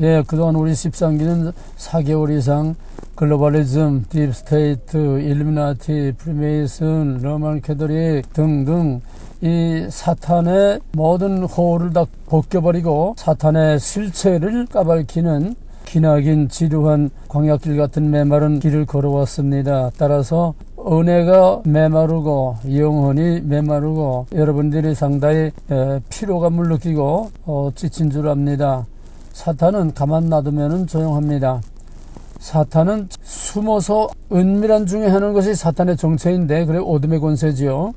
예, 그동안 우리 13기는 4개월 이상 글로벌리즘, 딥스테이트, 일루미나티, 프리메이슨, 로만 캐톨릭 등등 이 사탄의 모든 호를 다 벗겨버리고 사탄의 실체를 까발키는 기나긴 지루한 광야길 같은 메마른 길을 걸어왔습니다. 따라서 은혜가 메마르고 영혼이 메마르고 여러분들이 상당히 피로감을 느끼고 지친 줄 압니다. 사탄은 가만 놔두면 조용합니다. 사탄은 숨어서 은밀한 중에 하는 것이 사탄의 정체인데 그래 어둠의 권세지요.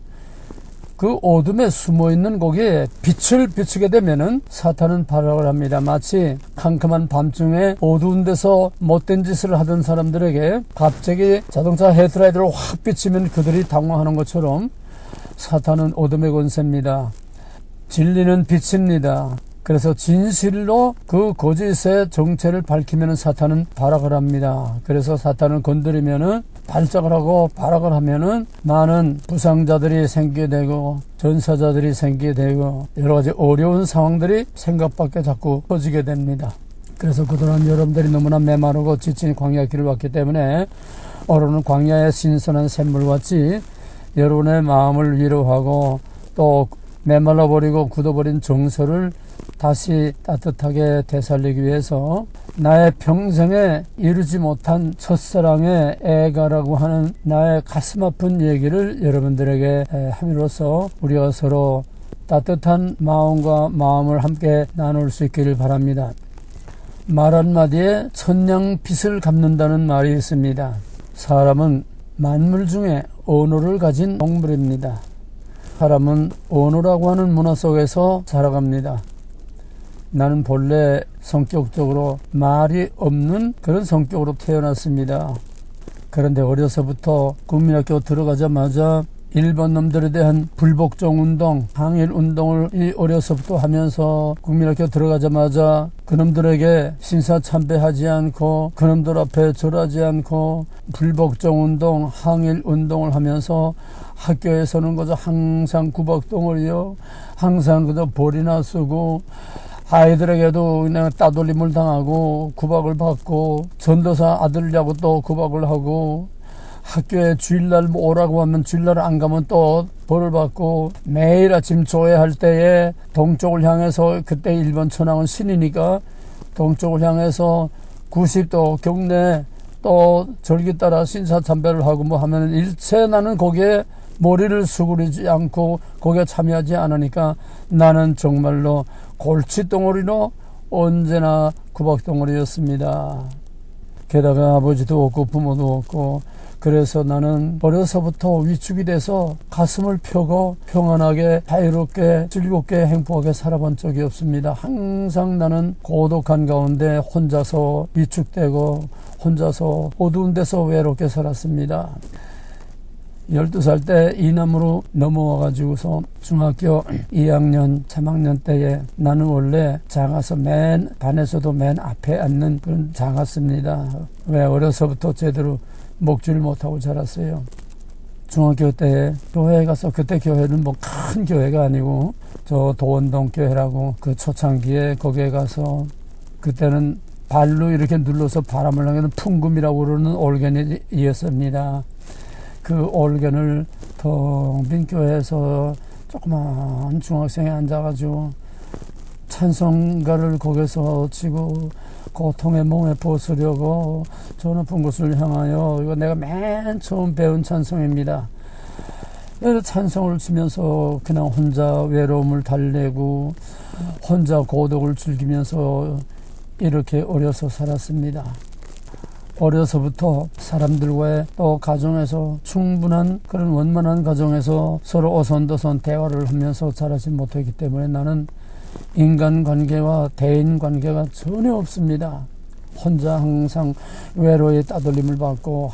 그 어둠에 숨어있는 거기에 빛을 비추게 되면은 사탄은 발악을 합니다. 마치 캄캄한 밤중에 어두운 데서 못된 짓을 하던 사람들에게 갑자기 자동차 헤드라이트를 확 비치면 그들이 당황하는 것처럼 사탄은 어둠의 권세입니다. 진리는 빛입니다. 그래서 진실로 그 거짓의 정체를 밝히면 사탄은 발악을 합니다. 그래서 사탄을 건드리면은 발작을 하고 발악을 하면은 많은 부상자들이 생기게 되고 전사자들이 생기게 되고 여러 가지 어려운 상황들이 생각 밖에 자꾸 퍼지게 됩니다. 그래서 그동안 여러분들이 너무나 메마르고 지친 광야 길을 왔기 때문에 오늘은 광야의 신선한 샘물같이 여러분의 마음을 위로하고 또 메말라버리고 굳어버린 정서를 다시 따뜻하게 되살리기 위해서 나의 평생에 이루지 못한 첫사랑의 애가라고 하는 나의 가슴 아픈 얘기를 여러분들에게 함으로써 우리가 서로 따뜻한 마음과 마음을 함께 나눌 수 있기를 바랍니다. 말 한마디에 천냥빚을 갚는다는 말이 있습니다. 사람은 만물 중에 언어를 가진 동물입니다. 사람은 언어라고 하는 문화 속에서 살아갑니다. 나는 본래 성격적으로 말이 없는 그런 성격으로 태어났습니다. 그런데 어려서부터 국민학교 들어가자마자 일본 놈들에 대한 불복종 운동, 항일 운동을 어려서부터 하면서 국민학교 들어가자마자 그놈들에게 신사참배하지 않고 그놈들 앞에 절하지 않고 불복종 운동, 항일 운동을 하면서 학교에서는 그저 항상 구박덩어리요, 항상 그저 벌이나 쓰고 아이들에게도 그냥 따돌림을 당하고 구박을 받고 전도사 아들이라고 또 구박을 하고 학교에 주일날 오라고 하면 주일날 안 가면 또 벌을 받고 매일 아침 조회할 때에 동쪽을 향해서 그때 일본 천황은 신이니까 동쪽을 향해서 90도 경내 또 절기 따라 신사참배를 하고 뭐 하면 일체 나는 거기에 머리를 수그리지 않고 거기에 참여하지 않으니까 나는 정말로 골칫덩어리로 언제나 구박덩어리였습니다. 게다가 아버지도 없고 부모도 없고 그래서 나는 어려서부터 위축이 돼서 가슴을 펴고 평안하게 자유롭게 즐겁게 행복하게 살아본 적이 없습니다. 항상 나는 고독한 가운데 혼자서 위축되고 혼자서 어두운 데서 외롭게 살았습니다. 12살 때 이남으로 넘어와가지고서 중학교 2학년, 3학년 때에 나는 원래 작아서 반에서도 맨 앞에 앉는 그런 작았습니다. 왜 어려서부터 제대로 먹지를 못하고 자랐어요. 중학교 때 교회에 가서 그때 교회는 뭐 큰 교회가 아니고 저 도원동 교회라고 그 초창기에 거기에 가서 그때는 발로 이렇게 눌러서 바람을 나가는 풍금이라고 그러는 올겐이었습니다. 그 올겐을 텅 빈 교회에서 조그만 중학생이 앉아가지고 찬송가를 거기서 치고 고통의 몸에 벗으려고 저 높은 곳을 향하여 이거 내가 맨 처음 배운 찬송입니다. 그래서 찬송을 치면서 그냥 혼자 외로움을 달래고 혼자 고독을 즐기면서 이렇게 어려서 살았습니다. 어려서부터 사람들과의 또 가정에서 충분한 그런 원만한 가정에서 서로 오손도손 대화를 하면서 자라지 못했기 때문에 나는 인간관계와 대인관계가 전혀 없습니다. 혼자 항상 외로이 따돌림을 받고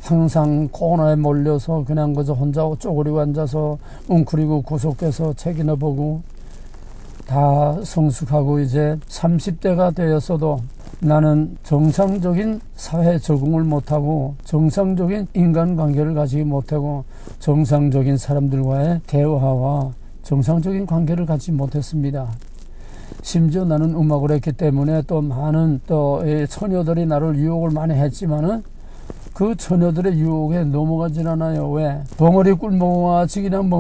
항상 코너에 몰려서 그냥 그저 혼자 쪼그리고 앉아서 웅크리고 구석에서 책이나 보고 다 성숙하고 이제 30대가 되었어도 나는 정상적인 사회 적응을 못하고 정상적인 인간관계를 가지지 못하고 정상적인 사람들과의 대화와 정상적인 관계를 갖지 못했습니다. 심지어 나는 음악을 했기 때문에 또 많은 또 처녀들이 나를 유혹을 많이 했지만은 그 처녀들의 유혹에 넘어가질 않아요. 왜? 벙어리 꿀멍아지 그냥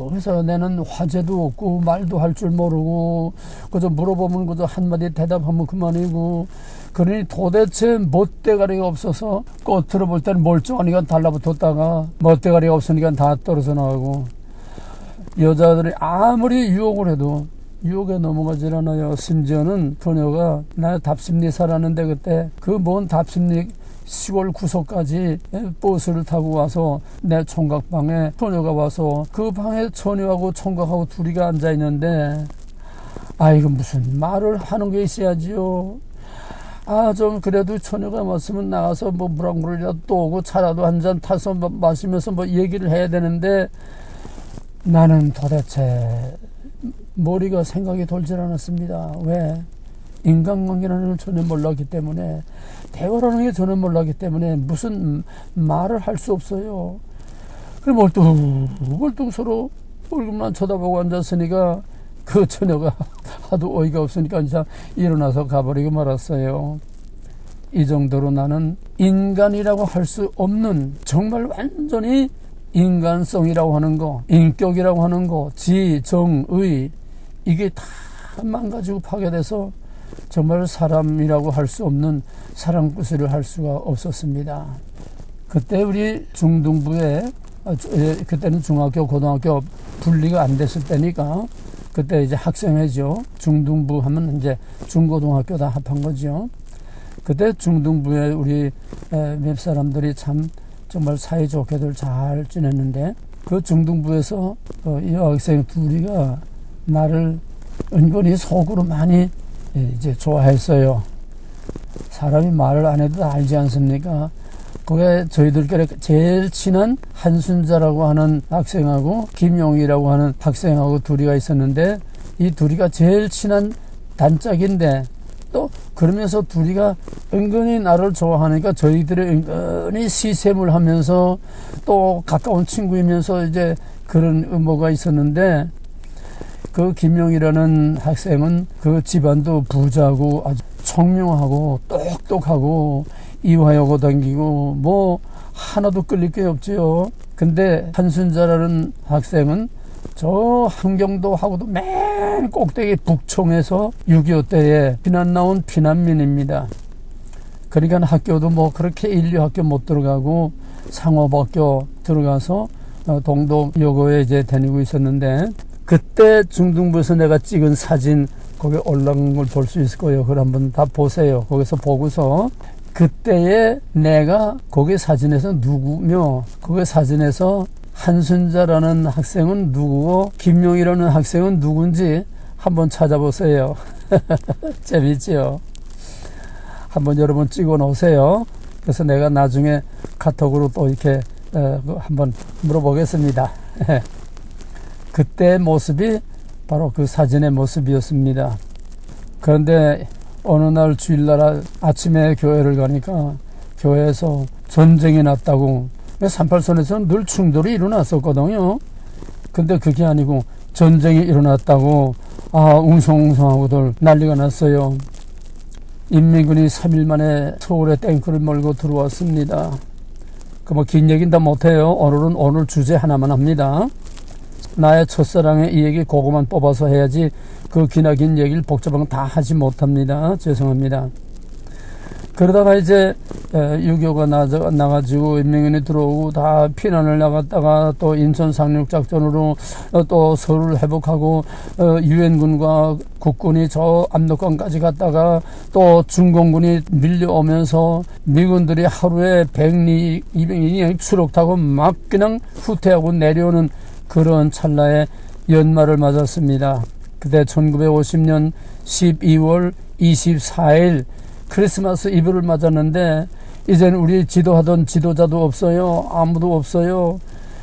그래서 나는 화제도 없고 말도 할 줄 모르고 그저 물어보면 그저 한마디 대답하면 그만이고, 그러니 도대체 멋대가리가 없어서 겉으로 볼 때는 멀쩡하니까 달라붙었다가 멋대가리가 없으니까 다 떨어져 나가고, 여자들이 아무리 유혹을 해도 유혹에 넘어가질 않아요. 심지어는 그녀가 나 답심리 살았는데 그때 그 먼 답심리 시골 구석까지 버스를 타고 와서 내 총각방에 처녀가 와서 그 방에 처녀하고 총각하고 둘이 앉아있는데, 아이고 무슨 말을 하는 게 있어야지요. 좀 그래도 처녀가 왔으면 나가서 뭐 물 한 그릇이라도 또 오고 차라도 한 잔 타서 마시면서 뭐 얘기를 해야 되는데, 나는 도대체 머리가 생각이 돌질 않았습니다. 왜? 인간관계라는 걸 전혀 몰랐기 때문에, 대화라는 게 전혀 몰랐기 때문에 무슨 말을 할 수 없어요. 그럼 멀뚱 서로 얼굴만 쳐다보고 앉았으니까 그 처녀가 하도 어이가 없으니까 이제 일어나서 가버리고 말았어요. 이 정도로 나는 인간이라고 할 수 없는, 정말 완전히 인간성이라고 하는 거, 인격이라고 하는 거, 지, 정, 의, 이게 다 망가지고 파괴돼서 정말 사람이라고 할 수 없는 사랑구실을 할 수가 없었습니다. 그때 우리 중등부에, 그때는 중학교, 고등학교 분리가 안 됐을 때니까, 그때 이제 학생회죠. 중등부 하면 이제 중고등학교 다 합한 거죠. 그때 중등부에 우리 몇 사람들이 참 정말 사이좋게들 잘 지냈는데, 그 중등부에서 이 여학생 둘이가 나를 은근히 속으로 많이 이제 좋아했어요. 사람이 말을 안 해도 알지 않습니까? 그게 저희들끼리 제일 친한 한순자라고 하는 학생하고 김용이라고 하는 학생하고 둘이가 있었는데, 이 둘이가 제일 친한 단짝인데, 또 그러면서 둘이가 은근히 나를 좋아하니까 저희들이 은근히 시샘을 하면서 또 가까운 친구이면서 이제 그런 뭐가 있었는데, 그 김용이라는 학생은 그 집안도 부자고 아주 총명하고 똑똑하고 이화여고 다니고 뭐 하나도 끌릴 게 없지요. 근데 한순자라는 학생은 저 함경도하고도 맨 꼭대기 북총에서 6.25 때에 피난 나온 피난민입니다. 그러니까 학교도 뭐 그렇게 인류학교 못 들어가고 상업학교 들어가서 동덕여고에 이제 다니고 있었는데, 그때 중등부에서 내가 찍은 사진 거기 올라간 걸 볼 수 있을 거예요. 그걸 한번 다 보세요. 거기서 보고서 그때의 내가 거기 사진에서 누구며, 거기 사진에서 한순자라는 학생은 누구고 김용이라는 학생은 누군지 한번 찾아보세요. 재밌지요? 한번 여러분 찍어 놓으세요. 그래서 내가 나중에 카톡으로 또 이렇게 한번 물어보겠습니다. 그때 모습이 바로 그 사진의 모습이었습니다. 그런데 어느 날 주일날 아침에 교회를 가니까 교회에서 전쟁이 났다고, 38선에서는 늘 충돌이 일어났었거든요. 근데 그게 아니고 전쟁이 일어났다고 웅성웅성하고들 난리가 났어요. 인민군이 3일 만에 서울에 탱크를 몰고 들어왔습니다. 그 뭐 긴 얘기는 다 못해요. 오늘은 오늘 주제 하나만 합니다. 나의 첫사랑의 이 얘기 그거만 뽑아서 해야지 그 기나긴 얘기를 복잡한 거 다 하지 못합니다. 죄송합니다. 그러다가 이제 6.25가 나가지고 인민군이 들어오고 다 피난을 나갔다가 또 인천 상륙작전으로 또 서울을 회복하고 유엔군과 국군이 저 압록강까지 갔다가 또 중공군이 밀려오면서 미군들이 하루에 100리, 200리 추록 타고 막 그냥 후퇴하고 내려오는 그런 찰나에 연말을 맞았습니다. 그때 1950년 12월 24일 크리스마스 이브를 맞았는데, 이제는 우리 지도하던 지도자도 없어요. 아무도 없어요.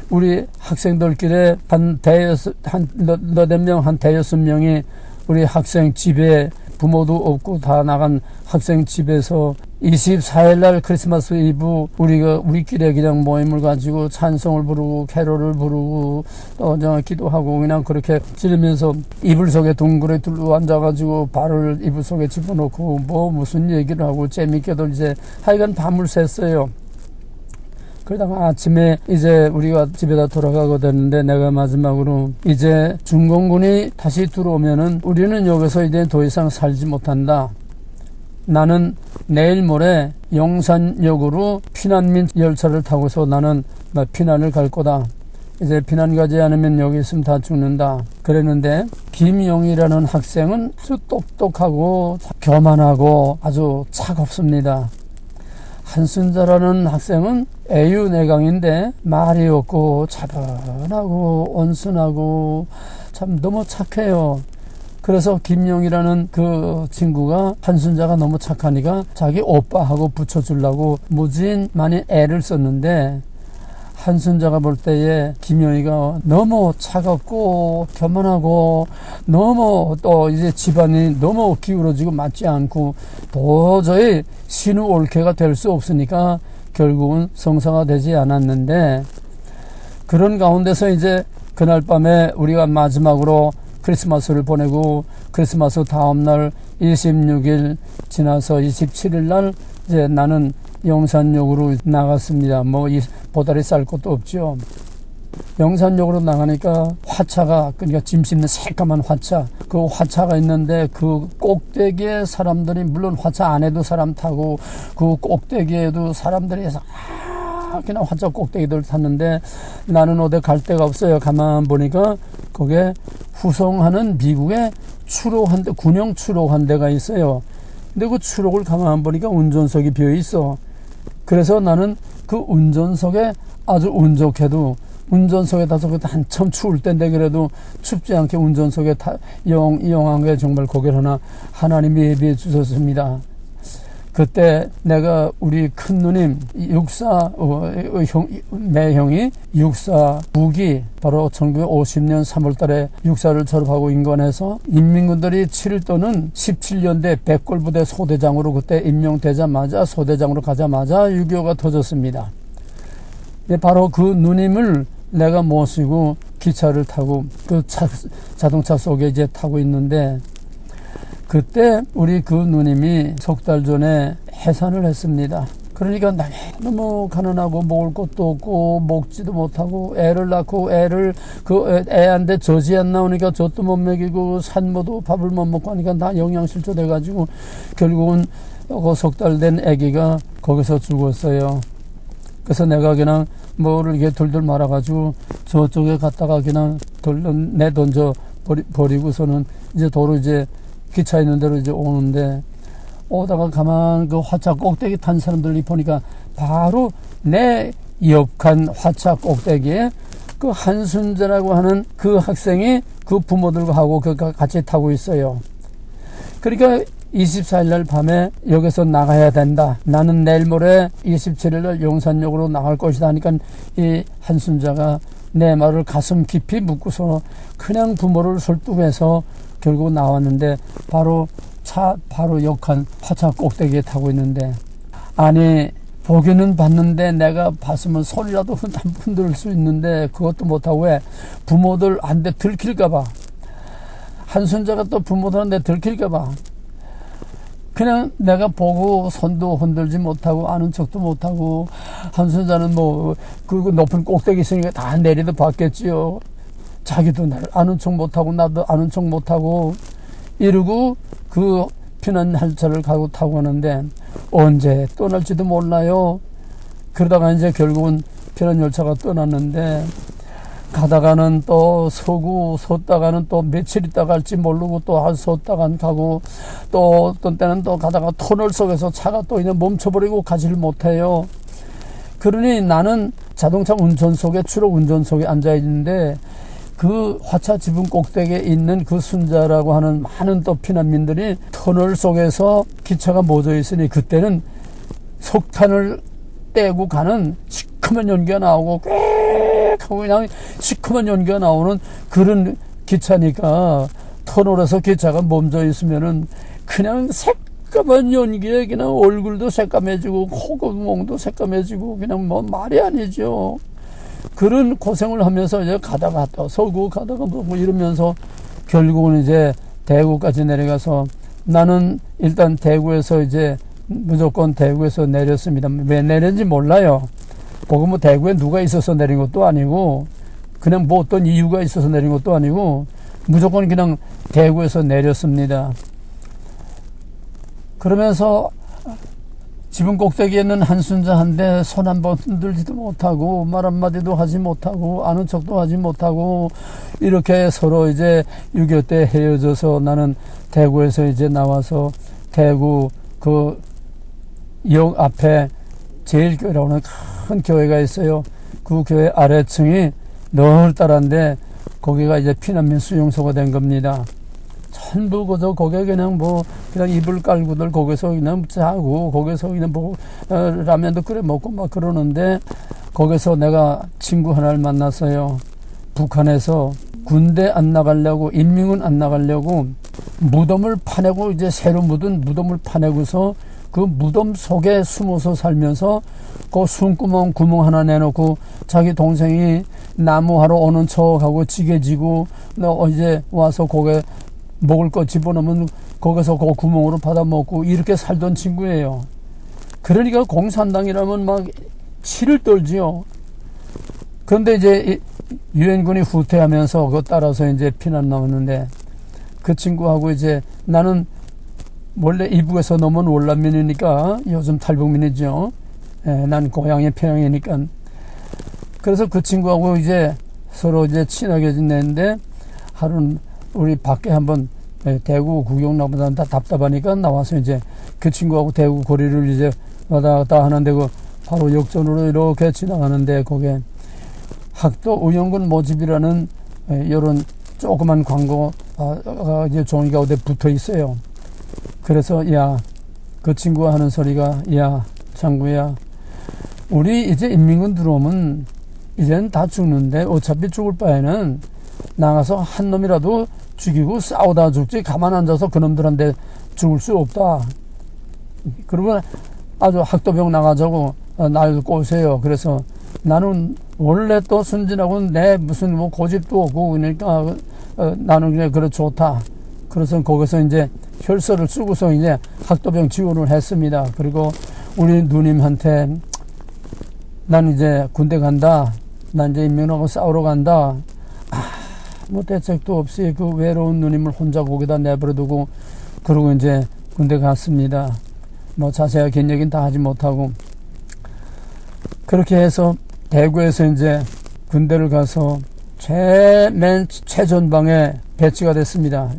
우리 학생들끼리 한 대여섯 명이 우리 학생 집에 부모도 없고 다 나간 학생 집에서 24일 날 크리스마스 이브 우리끼리 그냥 모임을 가지고 찬송을 부르고 캐롤을 부르고 또 기도하고 그냥 그렇게 지르면서 이불 속에 둥그레 둘러 앉아가지고 발을 이불 속에 집어넣고 뭐 무슨 얘기를 하고 재밌게도 이제 하여간 밤을 샜어요. 그러다가 아침에 이제 우리가 집에다 돌아가게 됐는데 내가 마지막으로 이제 중공군이 다시 들어오면은 우리는 여기서 이제 더 이상 살지 못한다. 나는 내일 모레 용산역으로 피난민 열차를 타고서 나는 피난을 갈 거다. 이제 피난 가지 않으면 여기 있으면 다 죽는다. 그랬는데 김용이라는 학생은 아주 똑똑하고 교만하고 아주 차갑습니다. 한순자라는 학생은 애유내강인데 말이 없고 차분하고 온순하고 참 너무 착해요. 그래서 김용이라는 그 친구가 한순자가 너무 착하니까 자기 오빠하고 붙여주려고 무진 많이 애를 썼는데 한순자가 볼 때에 김용이가 너무 차갑고 교만하고 너무 또 이제 집안이 너무 기울어지고 맞지 않고 도저히 신우 올케가 될 수 없으니까 결국은 성사가 되지 않았는데 그런 가운데서 이제 그날 밤에 우리가 마지막으로 크리스마스를 보내고 크리스마스 다음날 26일 지나서 27일 날 이제 나는 용산역으로 나갔습니다. 뭐 보다리 쌀 것도 없죠. 용산역으로 나가니까 화차가 그러니까 짐 싣는 새까만 화차 그 화차가 있는데 그 꼭대기에 사람들이 물론 화차 안에도 사람 타고 그 꼭대기에도 사람들이 해서 그냥 화차 꼭대기들 탔는데 나는 어디 갈 데가 없어요. 가만 보니까 거기에 후송하는 미국의 추록한 대, 군용 추록한 데가 있어요. 근데 그 추록을 가만 보니까 운전석이 비어 있어. 그래서 나는 그 운전석에 아주 운 좋게도 운전석에 타서 한참 추울 때인데 그래도 춥지 않게 운전석에 이용한 게 정말 거기를 하나님이 예비해 주셨습니다. 그때 내가 우리 큰 누님 매형이 육사 부기 바로 1950년 3월 달에 육사를 졸업하고 인관해서 인민군들이 7일 또는 17년대 백골부대 소대장으로 그때 임명되자마자 소대장으로 가자마자 6.25가 터졌습니다. 바로 그 누님을 내가 모시고 기차를 타고 그 자동차 속에 이제 타고 있는데 그때 우리 그 누님이 석 달 전에 해산을 했습니다. 그러니까 너무 가난하고 먹을 것도 없고 먹지도 못하고 애를 낳고 애를 그 애한테 젖이 안 나오니까 젖도 못 먹이고 산모도 밥을 못 먹고 하니까 다 영양실조 돼가지고 결국은 그 석 달 된 아기가 거기서 죽었어요. 그래서 내가 그냥 뭐를 이렇게 돌돌 말아가지고 저쪽에 갔다가 그냥 내던져 버리고서는 이제 도로 이제 기차 있는 대로 이제 오는데 오다가 가만 그 화차 꼭대기 탄 사람들이 보니까 바로 내 옆칸 화차 꼭대기에 그 한순자라고 하는 그 학생이 그 부모들과 하고 같이 타고 있어요. 그러니까 24일 날 밤에 여기서 나가야 된다. 나는 내일 모레 27일 날 용산역으로 나갈 것이다 하니까 이 한순자가 내 말을 가슴 깊이 묻고서 그냥 부모를 설득해서 결국 나왔는데 바로 역한 화차 꼭대기에 타고 있는데 아니 보기는 봤는데 내가 봤으면 소리라도 흔들 수 있는데 그것도 못하고 왜 부모들한테 들킬까봐 한순자가 또 부모들한테 들킬까봐 그냥 내가 보고 손도 흔들지 못하고 아는 척도 못하고 한순자는 뭐 그 높은 꼭대기 있으니까 다 내리도 봤겠지요. 자기도 나를 아는 척 못하고 나도 아는 척 못하고 이러고 그 피난 열차를 타고 가는데 언제 떠날지도 몰라요. 그러다가 이제 결국은 피난 열차가 떠났는데 가다가는 또 서고 섰다가는 또 며칠 있다 갈지 모르고 또 섰다간 가고 또 어떤 때는 또 가다가 터널 속에서 차가 또 그냥 멈춰버리고 가지를 못해요. 그러니 나는 자동차 운전석에 추록 운전석에 앉아있는데 그 화차 지붕 꼭대기에 있는 그 순자라고 하는 많은 또 피난민들이 터널 속에서 기차가 멎어 있으니 그때는 석탄을 떼고 가는 시커먼 연기가 나오고 꽥 하고 그냥 시커먼 연기가 나오는 그런 기차니까 터널에서 기차가 멈춰 있으면은 그냥 새까만 연기에 그냥 얼굴도 새까매지고 콧구멍도 새까매지고 그냥 뭐 말이 아니죠. 그런 고생을 하면서 이제 가다가 또 서고 가다가 뭐 이러면서 결국은 이제 대구까지 내려가서 나는 일단 대구에서 이제 무조건 대구에서 내렸습니다. 왜 내렸는지 몰라요. 거기 뭐 대구에 누가 있어서 내린 것도 아니고 그냥 뭐 어떤 이유가 있어서 내린 것도 아니고 무조건 그냥 대구에서 내렸습니다. 그러면서 지붕 꼭대기에 있는 한순자한테 손 한 번 흔들지도 못하고 말 한마디도 하지 못하고 아는 척도 하지 못하고 이렇게 서로 이제 6.25 때 헤어져서 나는 대구에서 이제 나와서 대구 그 역 앞에 제일교회라고 하는 큰 교회가 있어요. 그 교회 아래층이 넓다란데 거기가 이제 피난민 수용소가 된 겁니다. 전부 그저 거기에 그냥 뭐 그냥 이불 깔고들 거기서 그냥 자고 거기서 그냥 뭐 라면도 끓여 먹고 막 그러는데 거기서 내가 친구 하나를 만났어요. 북한에서 군대 안 나가려고 인민군 안 나가려고 무덤을 파내고 이제 새로 묻은 무덤을 파내고서 그 무덤 속에 숨어서 살면서 그 숨구멍 구멍 하나 내놓고 자기 동생이 나무하러 오는 척하고 지게지고 너 이제 와서 거기에 먹을 거 집어넣으면 거기서 그 구멍으로 받아 먹고 이렇게 살던 친구예요. 그러니까 공산당이라면 막 치를 떨지요. 그런데 이제 유엔군이 후퇴하면서 그거 따라서 이제 피난 나왔는데 그 친구하고 이제 나는 원래 이북에서 넘은 월남민이니까 요즘 탈북민이죠. 난 고향이 평양이니까. 그래서 그 친구하고 이제 서로 이제 친하게 지냈는데 하루는 우리 밖에 한번 대구 구경 나보다 다 답답하니까 나와서 이제 그 친구하고 대구 거리를 이제 왔다 갔다 하는데 그 바로 역전으로 이렇게 지나가는데 거기에 학도 의용군 모집이라는 이런 조그만 광고가 이제 종이가 어디 붙어 있어요. 그래서 야, 그 친구가 하는 소리가 야, 장구야, 우리 이제 인민군 들어오면 이제는 다 죽는데 어차피 죽을 바에는 나가서 한 놈이라도 죽이고 싸우다 죽지 가만 앉아서 그놈들한테 죽을 수 없다. 그러면 아주 학도병 나가자고 날 꼬세요. 그래서 나는 원래 또 순진하고 내 무슨 뭐 고집도 없고 그러니까 나는 그냥 그래 좋다. 그래서 거기서 이제 혈서를 쓰고서 이제 학도병 지원을 했습니다. 그리고 우리 누님한테 난 이제 군대 간다. 난 이제 인민하고 싸우러 간다. 뭐 대책도 없이 그 외로운 누님을 혼자 거기다 내버려두고 그러고 이제 군대 갔습니다. 뭐 자세하게 긴 얘기는 다 하지 못하고 그렇게 해서 대구에서 이제 군대를 가서 맨 최전방에 배치가 됐습니다.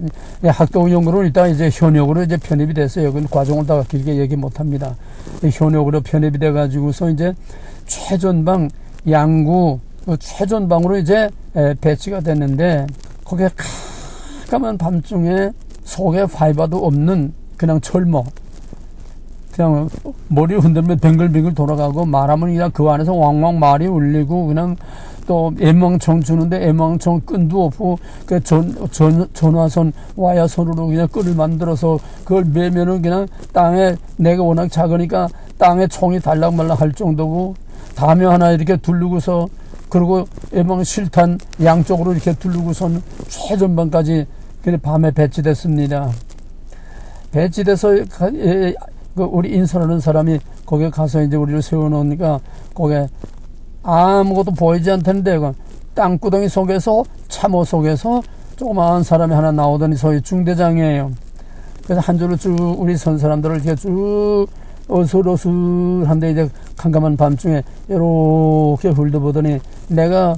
학도의용으로 일단 이제 현역으로 이제 편입이 됐어요. 그 과정을 다 길게 얘기 못합니다. 현역으로 편입이 돼가지고서 이제 최전방 양구 최전방으로 이제 배치가 됐는데 거기에 깜깜한 밤중에 속에 파이바도 없는 그냥 철모 그냥 머리 흔들면 뱅글뱅글 돌아가고 말하면 그냥 그 안에서 왕왕 말이 울리고 그냥 또 애망청 주는데 애망청 끈도 없고 그 전화선 와야선으로 그냥 끈을 만들어서 그걸 매면은 그냥 땅에 내가 워낙 작으니까 땅에 총이 달락말락 할 정도고 담요 하나 이렇게 두르고서 그리고 애망 실탄 양쪽으로 이렇게 두르고선 최전방까지 밤에 배치됐습니다. 배치돼서 우리 인선하는 사람이 거기에 가서 이제 우리를 세워놓으니까 거기에 아무것도 보이지 않던데 땅구덩이 속에서 참호 속에서 조그마한 사람이 하나 나오더니 소위 중대장이에요. 그래서 한 줄로 쭉 우리 선 사람들을 이렇게 쭉 어슬어슬한데 이제 캄캄한 밤중에 이렇게 훑어보더니 내가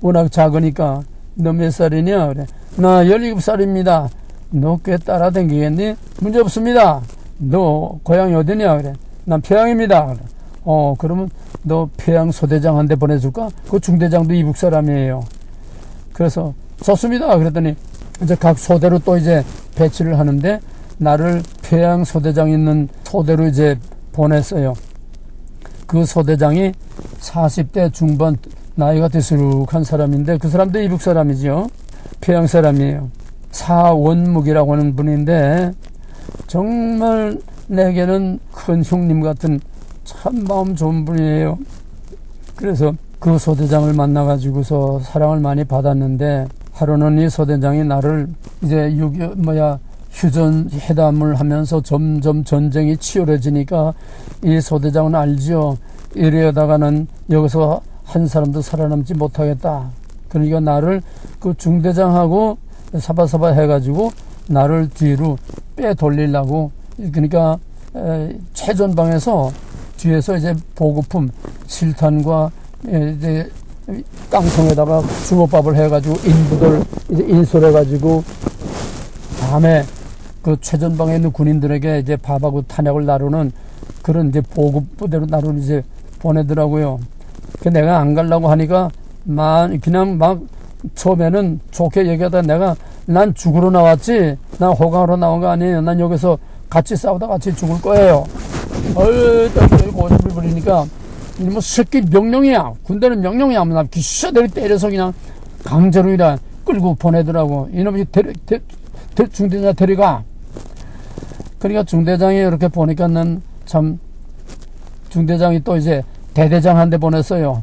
워낙 작으니까 너 몇 살이냐? 그래. 나 17살입니다. 너 꽤 따라다니겠니? 문제 없습니다. 너 고향이 어디냐? 그래. 난 평양입니다. 그래. 그러면 너 평양 소대장 한 대 보내줄까? 그 중대장도 이북 사람이에요. 그래서 좋습니다. 그랬더니 이제 각 소대로 또 이제 배치를 하는데 나를 평양 소대장 있는 소대로 이제 보냈어요. 그 소대장이 40대 중반 나이가 드스룩한 사람인데 그 사람도 이북 사람이죠. 평양 사람이에요. 차원묵이라고 하는 분인데 정말 내게는 큰 형님 같은 참 마음 좋은 분이에요. 그래서 그 소대장을 만나가지고서 사랑을 많이 받았는데, 하루는 이 소대장이 나를 이제 휴전 회담을 하면서 점점 전쟁이 치열해지니까 이 소대장은 알지요. 이러다가는 여기서 한 사람도 살아남지 못하겠다. 그러니까 나를 그 중대장하고 사바사바 해가지고 나를 뒤로 빼돌리려고, 그러니까 최전방에서 뒤에서 이제 보급품 실탄과 이제 땅콩에다가 주먹밥을 해가지고 인부들 이제 인솔해가지고 밤에 그 최전방에 있는 군인들에게 이제 밥하고 탄약을 나르는 그런 이제 보급 부대로 나를 이제 보내더라고요. 그 내가 안 가려고 하니까 그냥 막 처음에는 좋게 얘기하다 난 죽으러 나왔지, 난 호강으로 나온 거 아니에요. 난 여기서 같이 싸우다 같이 죽을 거예요. 딱 고집을 부리니까 뭐 새끼 명령이야. 군대는 명령이야. 나 기사대로 때려서 그냥 강제로 이라 끌고 보내더라고. 이놈이 중대장 데려가. 그러니까 중대장이 이렇게 보니까 난 참, 중대장이 또 이제 대대장한테 보냈어요.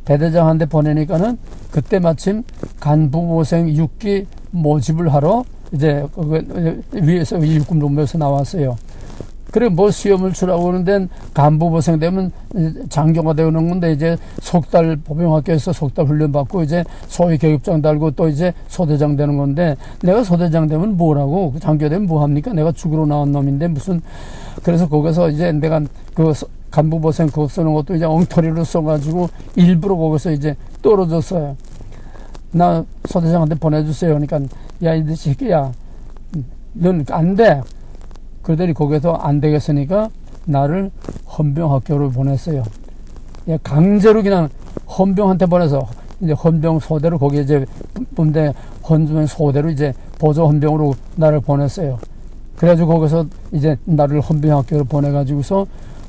대대장한테 보내니까는 그때 마침 간부보생 6기 모집을 하러 이제 위에서 일급 논문에서 나왔어요. 그래 뭐 시험을 치라고 그러는데 간부보생 되면 장교가 되는 건데, 이제 석 달 보병학교에서 석 달 훈련받고 이제 소위 계급장 달고 또 이제 소대장 되는 건데, 내가 소대장 되면 뭐라고, 장교 되면 뭐합니까? 내가 죽으러 나온 놈인데 무슨. 그래서 거기서 이제 내가 그 간부보생 그거 쓰는 것도 이제 엉터리로 써가지고 일부러 거기서 이제 떨어졌어요. 나 소대장한테 보내주세요. 그러니까 야 이 새끼야, 넌 안 돼. 그러더니 거기서 안 되겠으니까 나를 헌병학교로 보냈어요. 예, 강제로 그냥 헌병한테 보내서 이제 헌병 소대로, 거기에 이제 분대 헌병 소대로 이제 보조 헌병으로 나를 보냈어요. 그래가지고 거기서 이제 나를 헌병학교로 보내가지고서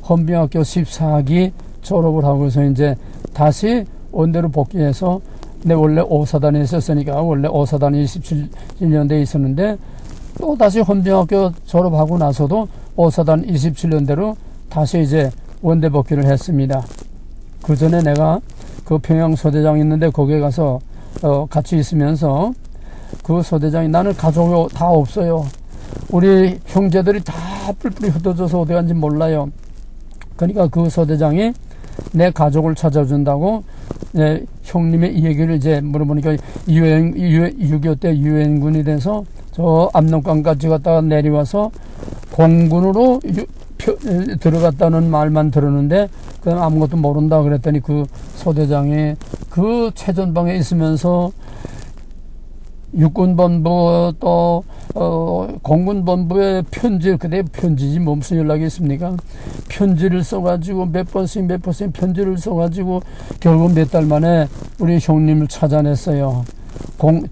헌병학교 14기 졸업을 하고서 이제 다시 원대로 복귀해서, 내 원래 5사단에 있었으니까 원래 5사단이 27년대에 있었는데, 또 다시 헌병학교 졸업하고 나서도 5사단 27년대로 다시 이제 원대 복귀를 했습니다. 그 전에 내가 그 평양 소대장 있는데 거기에 가서 같이 있으면서, 그 소대장이, 나는 가족이 다 없어요. 우리 형제들이 다 뿔뿔이 흩어져서 어디 간지 몰라요. 그러니까 그 소대장이 내 가족을 찾아준다고, 형님의 이 얘기를 이제 물어보니까 6.25 때 유엔군이 돼서 저 압록강까지 갔다가 내려와서 공군으로 들어갔다는 말만 들었는데 그다음 아무것도 모른다 그랬더니, 그 소대장이 그 최전방에 있으면서 육군본부 또 공군본부에 편지, 그때 편지지 뭐 무슨 연락이 있습니까? 편지를 써가지고 몇 번씩 편지를 써가지고 결국 몇 달 만에 우리 형님을 찾아냈어요.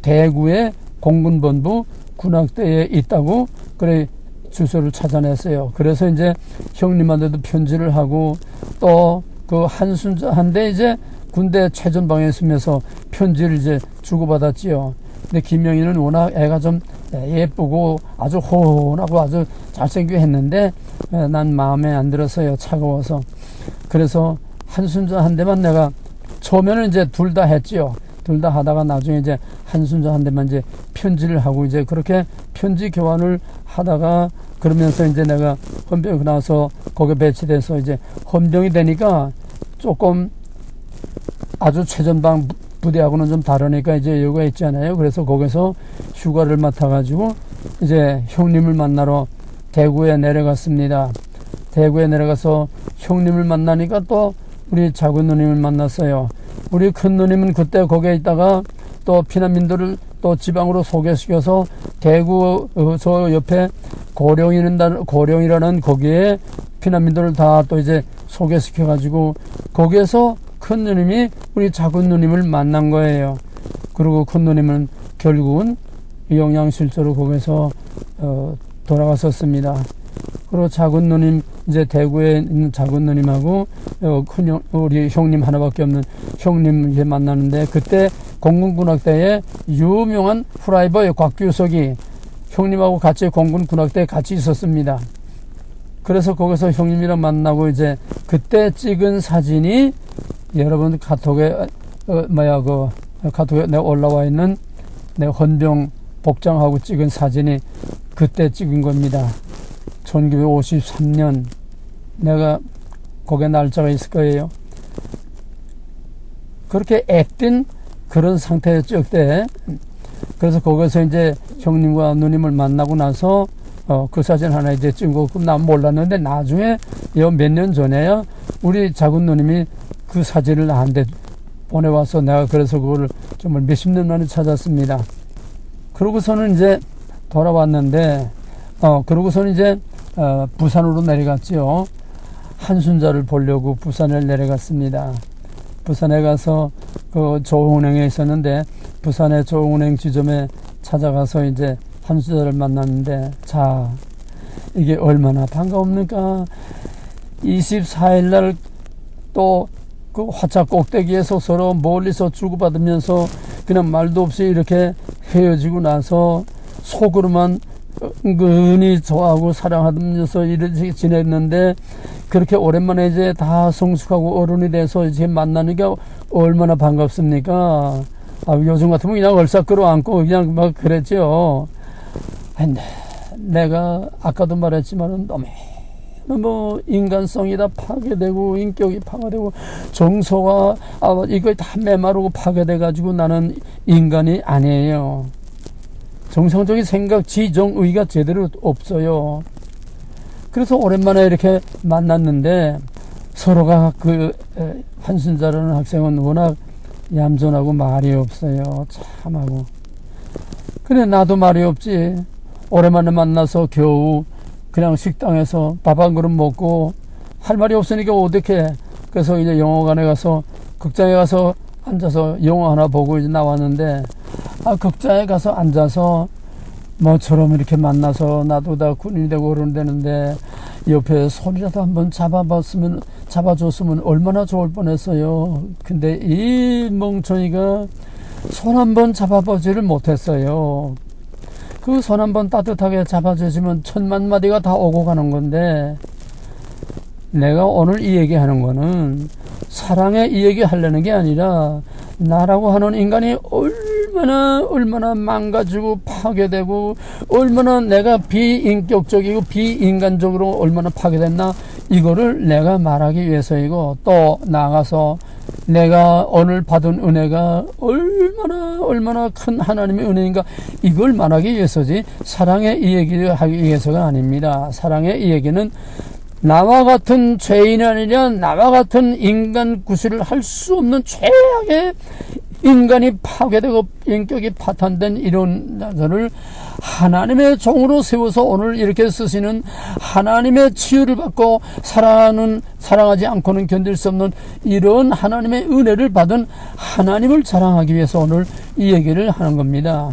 대구의 공군본부 군악대에 있다고 그래 주소를 찾아냈어요. 그래서 이제 형님한테도 편지를 하고, 또 그 한순자한테 이제 군대 최전방에 있으면서 편지를 이제 주고받았지요. 근데 김영희는 워낙 애가 좀 예쁘고 아주 호온하고 아주 잘생기게 했는데 난 마음에 안 들었어요. 차가워서. 그래서 한순자한테만 내가 처음에는 이제 둘 다 했지요. 둘 다 하다가 나중에 이제 한순자한테만 이제 편지를 하고, 이제 그렇게 편지 교환을 하다가, 그러면서 이제 내가 헌병이 나와서 거기에 배치돼서 이제 헌병이 되니까 조금 아주 최전방 부대하고는 좀 다르니까 이제 여유가 있잖아요. 그래서 거기서 휴가를 맡아가지고 이제 형님을 만나러 대구에 내려갔습니다. 대구에 내려가서 형님을 만나니까 또 우리 작은 누님을 만났어요. 우리 큰 누님은 그때 거기에 있다가 또 피난민들을 또 지방으로 소개시켜서 대구 저 옆에 고령이라는 거기에 피난민들을 다 또 이제 소개시켜가지고 거기에서 큰 누님이 우리 작은 누님을 만난 거예요. 그리고 큰 누님은 결국은 영양실조로 거기서 돌아갔었습니다. 그리고 작은 누님, 이제 대구에 있는 작은 누님하고 우리 형님 하나밖에 없는 형님 이제 만나는데, 그때 공군군악대에 유명한 프라이버의 곽규석이 형님하고 같이 공군 군악대에 같이 있었습니다. 그래서 거기서 형님이랑 만나고 이제 그때 찍은 사진이 여러분 카톡에 카톡에 내가 올라와 있는 내 헌병 복장하고 찍은 사진이 그때 찍은 겁니다. 1953년 내가 거기에 날짜가 있을 거예요. 그렇게 액된 그런 상태였죠 그때. 그래서 거기서 이제 형님과 누님을 만나고 나서 그 사진 하나 이제 찍고 난 몰랐는데 나중에 몇 년 전에야 우리 작은 누님이 그 사진을 나한테 보내와서 내가 그래서 그거를 정말 몇십 년 만에 찾았습니다. 그러고서는 이제 돌아왔는데 그러고서는 이제 부산으로 내려갔지요. 한순자를 보려고 부산을 내려갔습니다. 부산에 가서 그 조은행에 있었는데 부산의 조은행 지점에 찾아가서 이제 한순자를 만났는데 자 이게 얼마나 반가웁니까? 24일 날 또 그 화차 꼭대기에서 서로 멀리서 주고받으면서 그냥 말도 없이 이렇게 헤어지고 나서 속으로만 은근히 좋아하고 사랑하면서 이렇게 지냈는데 그렇게 오랜만에 이제 다 성숙하고 어른이 돼서 이제 만나는 게 얼마나 반갑습니까? 요즘 같으면 그냥 얼싸 끌어안고 그냥 막 그랬죠. 근데 내가 아까도 말했지만은 너무 인간성이 다 파괴되고 인격이 파괴되고 정서가 이거 다 메마르고 파괴돼 가지고 나는 인간이 아니에요. 정상적인 생각, 지정의가 제대로 없어요. 그래서 오랜만에 이렇게 만났는데 서로가 그 한순자라는 학생은 워낙 얌전하고 말이 없어요. 참하고. 그래 나도 말이 없지. 오랜만에 만나서 겨우 그냥 식당에서 밥 한 그릇 먹고 할 말이 없으니까 어떡해. 그래서 이제 영화관에 가서 극장에 가서 앉아서 영화 하나 보고 이제 나왔는데 극장에 가서 앉아서 뭐처럼 이렇게 만나서 나도 다 군인이 되고 그러는데 옆에 손이라도 한번 잡아줬으면 얼마나 좋을 뻔했어요. 근데 이 멍청이가 손 한번 잡아보지를 못했어요. 그 손 한번 따뜻하게 잡아주시면 1000만 마디가 다 오고 가는 건데 내가 오늘 이 얘기하는 거는 사랑에 이 얘기 하려는 게 아니라 나라고 하는 인간이 얼마나 망가지고 파괴되고 얼마나 내가 비인격적이고 비인간적으로 얼마나 파괴됐나 이거를 내가 말하기 위해서이고 또 나아가서 내가 오늘 받은 은혜가 얼마나 큰 하나님의 은혜인가 이걸 말하기 위해서지 사랑의 이 얘기를 하기 위해서가 아닙니다. 사랑의 이 얘기는 나와 같은 죄인이 아니라 나와 같은 인간 구실을 할 수 없는 최악의 인간이 파괴되고 인격이 파탄된 이런 나를 하나님의 종으로 세워서 오늘 이렇게 쓰시는 하나님의 치유를 받고 사랑하지 않고는 견딜 수 없는 이런 하나님의 은혜를 받은 하나님을 자랑하기 위해서 오늘 이 얘기를 하는 겁니다.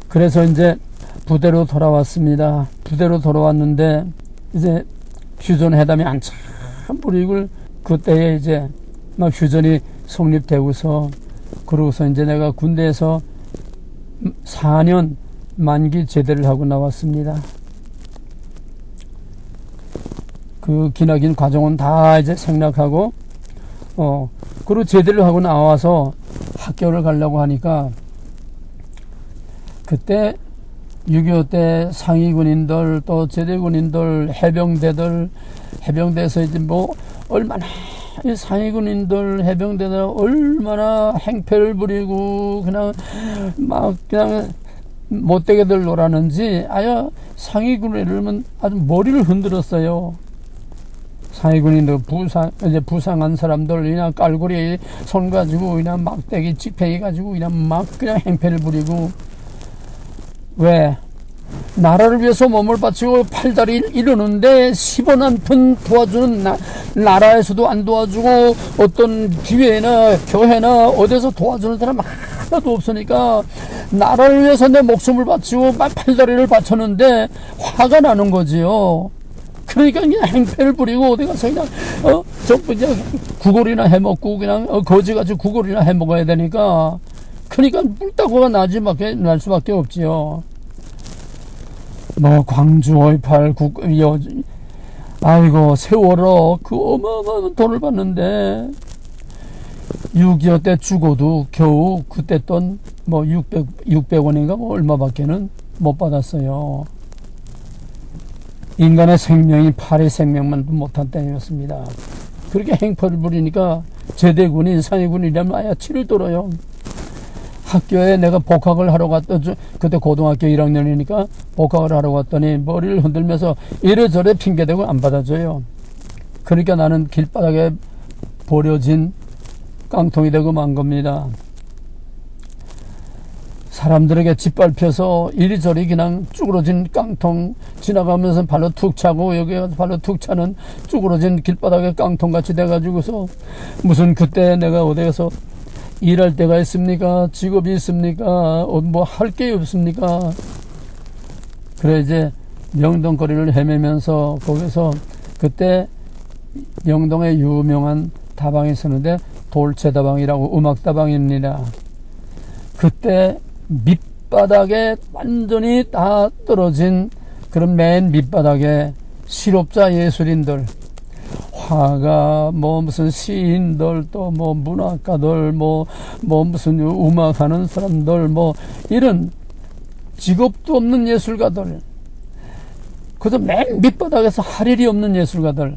그래서 이제 부대로 돌아왔습니다. 부대로 돌아왔는데 이제 휴전회담이 한참 불이익을 그때에 이제 막 휴전이 성립되고서 그러고서 이제 내가 군대에서 4년 만기 제대를 하고 나왔습니다. 그 기나긴 과정은 다 이제 생략하고 그리고 제대를 하고 나와서 학교를 가려고 하니까 그때 6.25 때 상위군인들 또 제대군인들 해병대에서 이제 뭐 얼마나 이 상위군인들 해병대들 얼마나 행패를 부리고 그냥 못되게들 놀았는지 아예 상위군이라면 아주 머리를 흔들었어요. 상위군인들 부상한 사람들 그냥 깔고리 손 가지고 그냥 막대기 지팡이 가지고 그냥 행패를 부리고 왜? 나라를 위해서 몸을 바치고 팔다리 이러는데 10원 한 푼 도와주는 나라에서도 안 도와주고 어떤 기회나 교회나 어디서 도와주는 사람 하나도 없으니까 나라를 위해서 내 목숨을 바치고 팔다리를 바쳤는데 화가 나는 거지요. 그러니까 그냥 행패를 부리고 어디 가서 그냥 그냥 구걸이나 해먹고 그냥 거지 가지고 구걸이나 해먹어야 되니까 그러니까 뿔따구가 날 수밖에 없지요. 뭐 광주 5.18 아이고 세월호 그 어마어마한 돈을 받는데 6.25 때 죽어도 겨우 그때 돈 뭐 600원인가 뭐 얼마밖에는 못 받았어요. 인간의 생명이 파리 생명만 못한 때였습니다. 그렇게 행포를 부리니까 제대군인 상위군이라면 아야 치를 떨어요. 학교에 내가 복학을 하러 그때 고등학교 1학년이니까 복학을 하러 갔더니 머리를 흔들면서 이래저래 핑계대고 안 받아줘요. 그러니까 나는 길바닥에 버려진 깡통이 되고 만 겁니다. 사람들에게 짓밟혀서 이리저리 그냥 쭈그러진 깡통 지나가면서 발로 툭 차고 여기 가서 발로 툭 차는 쭈그러진 길바닥에 깡통같이 돼가지고서 무슨 그때 내가 어디 가서 일할 때가 있습니까? 직업이 있습니까? 뭐 할 게 없습니까? 그래 이제 명동거리를 헤매면서 거기서 그때 명동에 유명한 다방이 있었는데 돌체다방이라고 음악다방입니다. 그때 밑바닥에 완전히 다 떨어진 그런 맨 밑바닥에 실업자 예술인들, 화가 뭐 무슨 시인들 또 뭐 문학가들 뭐 무슨 음악하는 사람들 뭐 이런 직업도 없는 예술가들, 그저 맨 밑바닥에서 할 일이 없는 예술가들,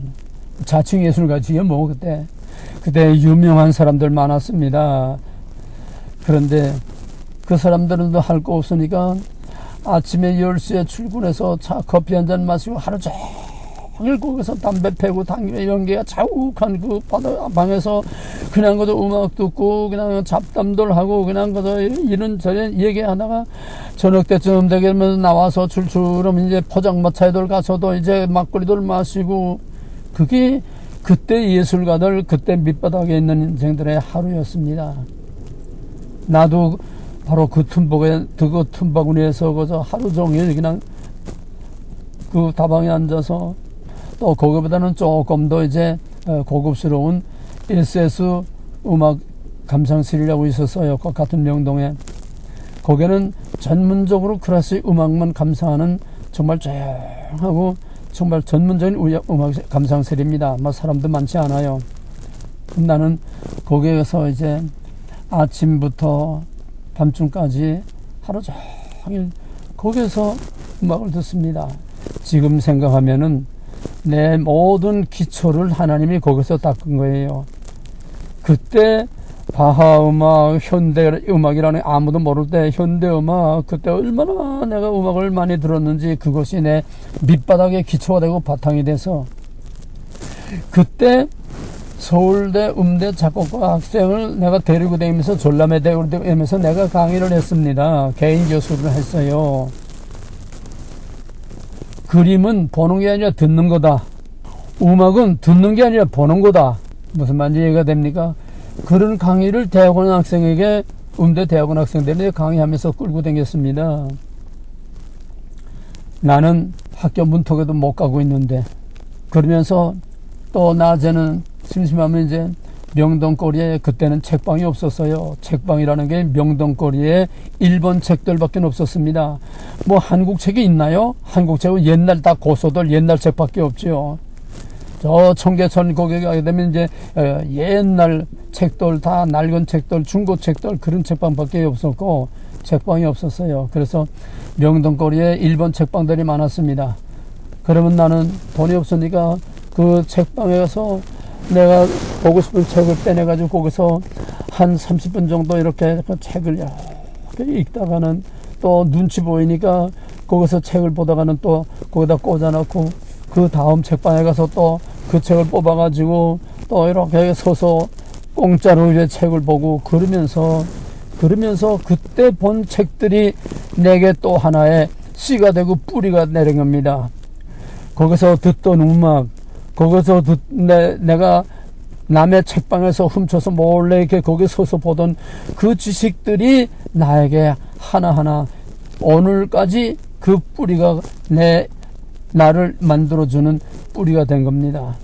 자칭 예술가지요 뭐 그때 유명한 사람들 많았습니다. 그런데 그 사람들은 할 거 없으니까 아침에 10시에 출근해서 커피 한잔 마시고 하루 종일 거기서 담배 패고 연기가 자욱한 그 방에서 그냥 그저 음악 듣고 그냥 잡담들 하고 그냥 그저 이런저런 얘기하다가 저녁 때쯤 되면 나와서 출출하면 이제 포장마차에들 가서도 이제 막걸리들 마시고, 그게 그때 예술가들, 그때 밑바닥에 있는 인생들의 하루였습니다. 나도 바로 그 틈바구니에서 그저 하루 종일 그냥 그 다방에 앉아서 또 거기보다는 조금 더 이제 고급스러운 SS 음악 감상실이라고 있었어요. 같은 명동에. 거기는 전문적으로 클래식 음악만 감상하는 정말 조용하고 정말 전문적인 음악 감상실입니다. 뭐 사람도 많지 않아요. 나는 거기에서 이제 아침부터 밤중까지 하루 종일 거기에서 음악을 듣습니다. 지금 생각하면은 내 모든 기초를 하나님이 거기서 닦은 거예요. 그때 바하음악, 현대음악이라는 아무도 모를 때 현대음악, 그때 얼마나 내가 음악을 많이 들었는지 그것이 내 밑바닥에 기초가 되고 바탕이 돼서 그때 서울대 음대 작곡가 학생을 내가 데리고 다니면서 전람회 데리고 다니면서 내가 강의를 했습니다. 개인 교수를 했어요. 그림은 보는 게 아니라 듣는 거다. 음악은 듣는 게 아니라 보는 거다. 무슨 말인지 이해가 됩니까? 그런 강의를 대학원 학생에게 음대 대학원 학생들에게 강의하면서 끌고 다녔습니다. 나는 학교 문턱에도 못 가고 있는데, 그러면서 또 낮에는 심심하면 이제 명동거리에, 그때는 책방이 없었어요. 책방이라는 게 명동거리에 일본 책들밖에 없었습니다. 뭐 한국 책이 있나요? 한국 책은 옛날 다 고소들 옛날 책밖에 없죠. 저 청계천 거기 가게 되면 이제 옛날 책들, 다 낡은 책들, 중고 책들, 그런 책방밖에 없었고 책방이 없었어요. 그래서 명동거리에 일본 책방들이 많았습니다. 그러면 나는 돈이 없으니까 그 책방에 가서 내가 보고 싶은 책을 빼내가지고 거기서 한 30분 정도 이렇게 그 책을 이렇게 읽다가는 또 눈치 보이니까 거기서 책을 보다가는 또 거기다 꽂아놓고 그 다음 책방에 가서 또 그 책을 뽑아가지고 또 이렇게 서서 공짜로 이제 책을 보고 그러면서 그때 본 책들이 내게 또 하나의 씨가 되고 뿌리가 내린 겁니다. 거기서 듣던 음악, 거기서 내가 남의 책방에서 훔쳐서 몰래 이렇게 거기 서서 보던 그 지식들이 나에게 하나하나 오늘까지 그 뿌리가 나를 만들어주는 뿌리가 된 겁니다.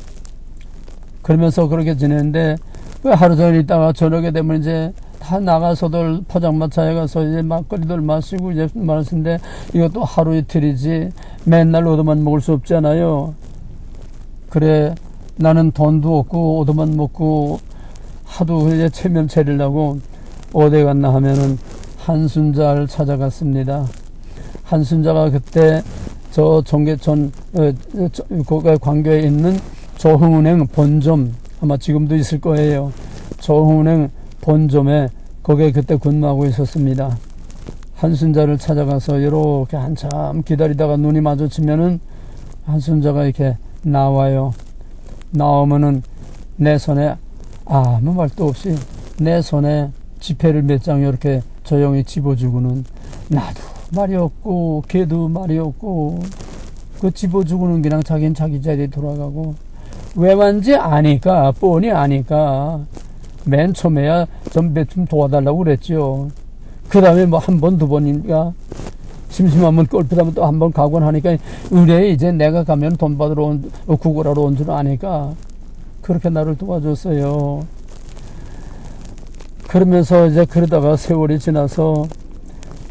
그러면서 그렇게 지내는데 하루 종일 있다가 저녁에 되면 이제 다 나가서들 포장마차에 가서 이제 막걸리들 마시고 이제 마시는데 이것도 하루 이틀이지 맨날 얻어만 먹을 수 없잖아요. 그래 나는 돈도 없고 얻어만 먹고 하도 이제 체면 차리려고 어디 갔나 하면은 한순자를 찾아갔습니다. 한순자가 그때 저 정계천 거기 광교에 있는 조흥은행 본점 아마 지금도 있을 거예요. 조흥은행 본점에 거기에 그때 근무하고 있었습니다. 한순자를 찾아가서 이렇게 한참 기다리다가 눈이 마주치면은 한순자가 이렇게 나와요. 나오면은 내 손에 아무 말도 없이 내 손에 지폐를 몇 장 이렇게 조용히 집어주고는 나도 말이 없고 걔도 말이 없고 그 집어주고는 그냥 자기는 자기 자리에 돌아가고 왜 왔는지 아니까 뻔히 아니까 맨 처음에야 좀 도와달라고 그랬죠. 그 다음에 뭐 한 번 두 번인가 심심하면 꼴피하면 또 한 번 가곤 하니까 의뢰에 이제 내가 가면 돈 받으러 구걸하러 온 줄 아니까 그렇게 나를 도와줬어요. 그러면서 이제 그러다가 세월이 지나서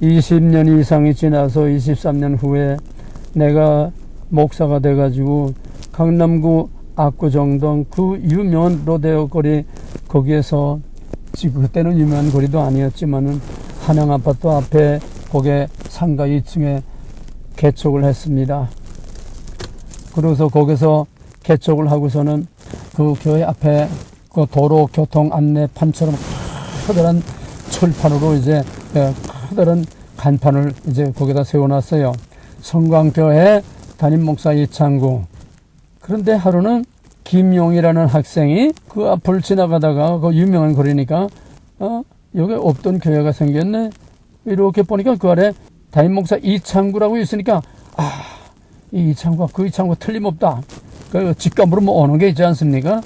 20년 이상이 지나서 23년 후에 내가 목사가 돼가지고 강남구 압구정동 그 유명한 로데오 거리 거기에서 지금 그때는 유명한 거리도 아니었지만은 한양 아파트 앞에 거기에 상가 2층에 개척을 했습니다. 그래서 거기서 개척을 하고서는 그 교회 앞에 그 도로 교통 안내판처럼 커다란 철판으로 이제 커다란 간판을 이제 거기다 세워놨어요. 성광교회 담임 목사 이창구. 그런데 하루는 김용이라는 학생이 그 앞을 지나가다가 그 유명한 거리니까 여기 없던 교회가 생겼네. 이렇게 보니까 그 아래 담임 목사 이창구라고 있으니까 이 이창구가 그 이창구 틀림없다. 그 직감으로 뭐 오는 게 있지 않습니까?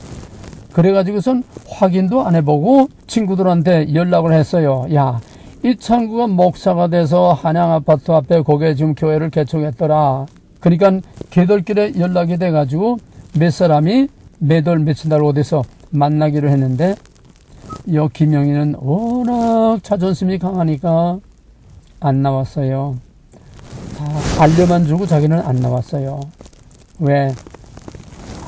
그래가지고선 확인도 안 해보고 친구들한테 연락을 했어요. 야, 이창구가 목사가 돼서 한양 아파트 앞에 거기에 지금 교회를 개척했더라. 그러니까 걔들끼리 연락이 돼가지고 몇 사람이 매달 며칠 날 어디서 만나기로 했는데 여 김영희는 워낙 자존심이 강하니까 안 나왔어요. 다 알려만 주고 자기는 안 나왔어요. 왜?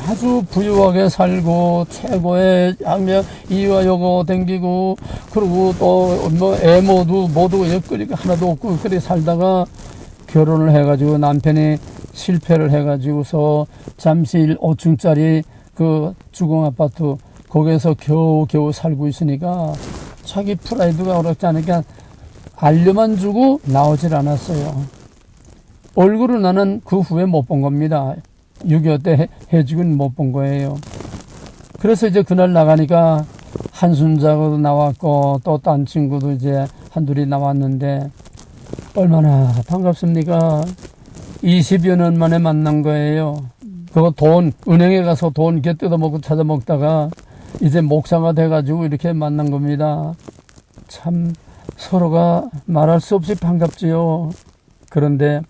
아주 부유하게 살고 최고의 양명 이와 여고 댕기고 그리고 또 뭐 애모도 모두 옆구리가 하나도 없고 그렇게 살다가 결혼을 해가지고 남편이 실패를 해가지고서 잠실 5층짜리 그 주공아파트 거기에서 겨우 살고 있으니까 자기 프라이드가 어렵지 않으니까 알려만 주고 나오질 않았어요. 얼굴을 나는 그 후에 못 본 겁니다. 6.25 때 해직은 못 본 거예요. 그래서 이제 그날 나가니까 한순자도 나왔고 또 딴 친구도 이제 한둘이 나왔는데 얼마나 반갑습니까? 20여 년 만에 만난 거예요. 그거 은행에 가서 돈 이렇게 뜯어먹고 찾아먹다가 이제 목사가 돼가지고 이렇게 만난 겁니다. 참 서로가 말할 수 없이 반갑지요. 그런데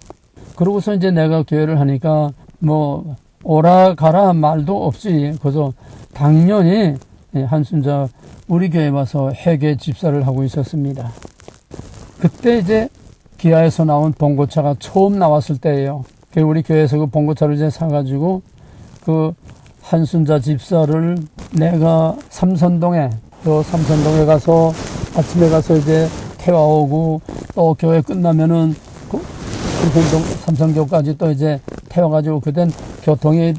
그러고서 이제 내가 교회를 하니까 뭐 오라 가라 말도 없이 그래서 당연히 한순자 우리 교회 와서 회계 집사를 하고 있었습니다. 그때 이제 기아에서 나온 봉고차가 처음 나왔을 때예요. 우리 교회에서 그 봉고차를 이제 사가지고 그 한순자 집사를 내가 삼선동에 가서 아침에 가서 이제 태워오고 또 교회 끝나면은 삼성교까지 또 이제 태워가지고 그땐 교통이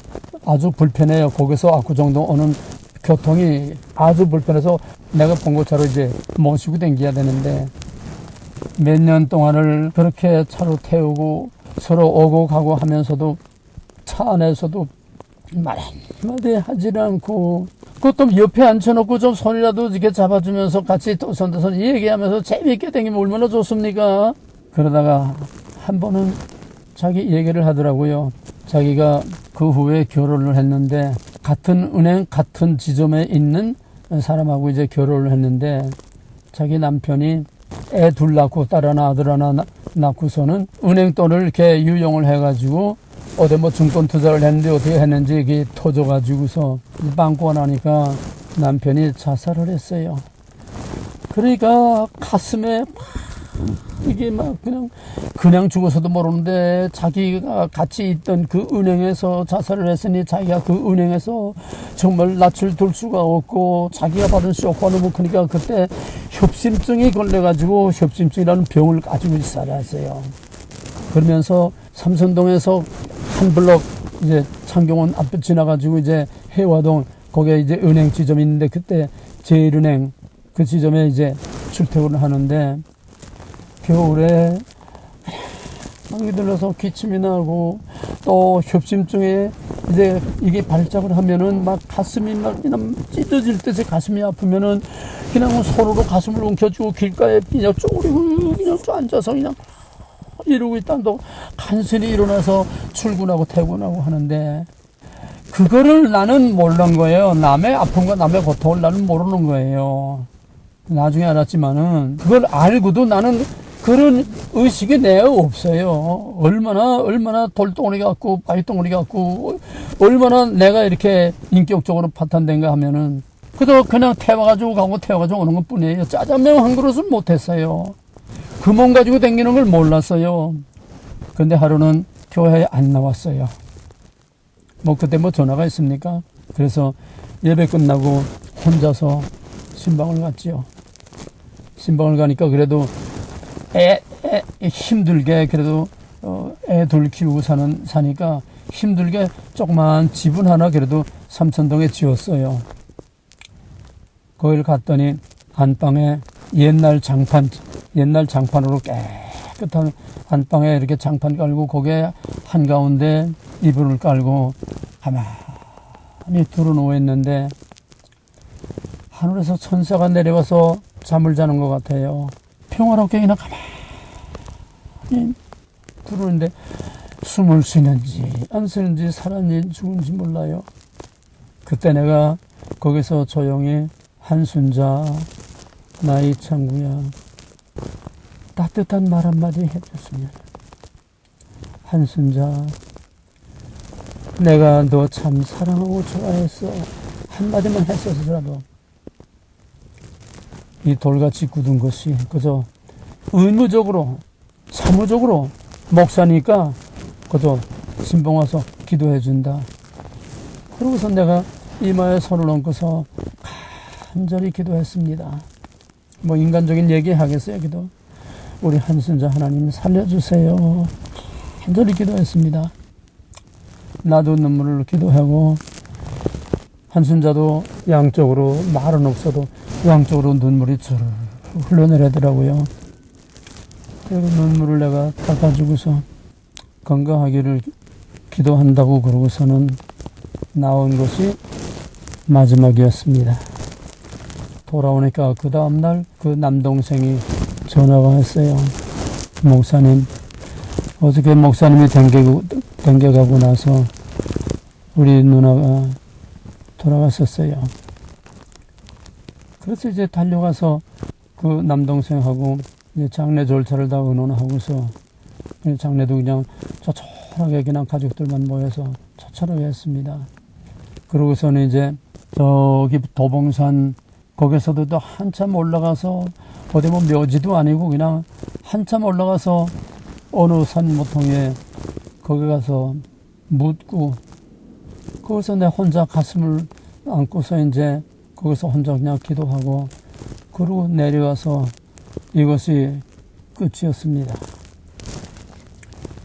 아주 불편해요. 거기서 압구정동 오는 교통이 아주 불편해서 내가 봉고차로 이제 모시고 다녀야 되는데 몇 년 동안을 그렇게 차로 태우고 서로 오고 가고 하면서도 차 안에서도 말 한마디 하질 않고 그것도 옆에 앉혀놓고 좀 손이라도 이렇게 잡아주면서 같이 손 얘기하면서 재미있게 다니면 얼마나 좋습니까? 그러다가 한 번은 자기 얘기를 하더라고요. 자기가 그 후에 결혼을 했는데 같은 은행 같은 지점에 있는 사람하고 이제 결혼을 했는데 자기 남편이 애 둘 낳고 딸 하나 아들 하나 낳고서는 은행 돈을 이렇게 유용을 해가지고 어디 뭐 증권 투자를 했는데 어떻게 했는지 이게 터져가지고서 빵꾸가 나니까 남편이 자살을 했어요. 그러니까 가슴에 이게 막 그냥 죽어서도 모르는데 자기가 같이 있던 그 은행에서 자살을 했으니 자기가 그 은행에서 정말 낯을 둘 수가 없고 자기가 받은 쇼크가 너무 크니까 그때 협심증이 걸려가지고 협심증이라는 병을 가지고 살았어요. 그러면서 삼선동에서 한 블럭 이제 창경원 앞에 지나가지고 이제 해화동 거기에 이제 은행 지점이 있는데 그때 제일은행 그 지점에 이제 출퇴근을 하는데 겨울에 감기 들려서 기침이 나고 또 협심증에 이제 이게 발작을 하면은 막 가슴이 막 그냥 찢어질 듯이 가슴이 아프면은 그냥 손으로 가슴을 움켜쥐고 길가에 그냥 쪼그리고 그냥 앉아서 그냥 이러고 있다도 간신히 일어나서 출근하고 퇴근하고 하는데 그거를 나는 모르는 거예요. 남의 아픔과 남의 고통을 나는 모르는 거예요. 나중에 알았지만은 그걸 알고도 나는 그런 의식이 내에 없어요. 얼마나 돌덩어리 같고 바위덩어리 같고 얼마나 내가 이렇게 인격적으로 파탄된가 하면은 그래도 그냥 태워가지고 가고 태워가지고 오는 것 뿐이에요. 짜장면 한 그릇은 못했어요. 그 몸 가지고 다니는 걸 몰랐어요. 근데 하루는 교회에 안 나왔어요. 뭐 그때 뭐 전화가 있습니까? 그래서 예배 끝나고 혼자서 신방을 갔지요. 신방을 가니까 그래도 힘들게 그래도 애 둘 키우고 사니까 힘들게 조그만 집은 하나 그래도 삼천동에 지었어요. 거기를 갔더니 안방에 옛날 장판으로 깨끗한 안방에 이렇게 장판 깔고 거기에 한가운데 이불을 깔고 가만히 들어누워 있는데 하늘에서 천사가 내려와서 잠을 자는 것 같아요. 평화롭게 그냥 가만히 들어오는데 숨을 쉬는지 안 쉬는지 살았는지 죽은지 몰라요. 그때 내가 거기서 조용히 한순자 나의 창구야 따뜻한 말 한마디 해줬으면 한순자 내가 너 참 사랑하고 좋아했어 한마디만 했었어라도 이 돌같이 굳은 것이 그저 의무적으로 사무적으로 목사니까 그저 신봉 와서 기도해준다. 그러고서 내가 이마에 손을 얹고서 간절히 기도했습니다. 뭐 인간적인 얘기 하겠어요. 기도 우리 한순자 하나님 살려주세요. 간절히 기도했습니다. 나도 눈물을 기도하고 한순자도 양쪽으로 말은 없어도 양쪽으로 눈물이 주르르 흘러내리더라고요. 그리고 눈물을 내가 닦아주고서 건강하기를 기도한다고 그러고서는 나온 것이 마지막이었습니다. 돌아오니까 그 다음날 그 남동생이 전화가 왔어요. 목사님, 어저께 목사님이 댕겨가고 나서 우리 누나가 돌아갔었어요. 그래서 이제 달려가서 그 남동생하고 이제 장례 절차를 다 의논하고서 장례도 그냥 조촐하게 그냥 가족들만 모여서 조촐하게 했습니다. 그러고서는 이제 저기 도봉산 거기서도 또 한참 올라가서 어디 뭐 묘지도 아니고 그냥 한참 올라가서 어느 산 모퉁이에 거기 가서 묻고 거기서 내 혼자 가슴을 안고서 이제 거기서 혼자 그냥 기도하고 그러고 내려와서 이것이 끝이었습니다.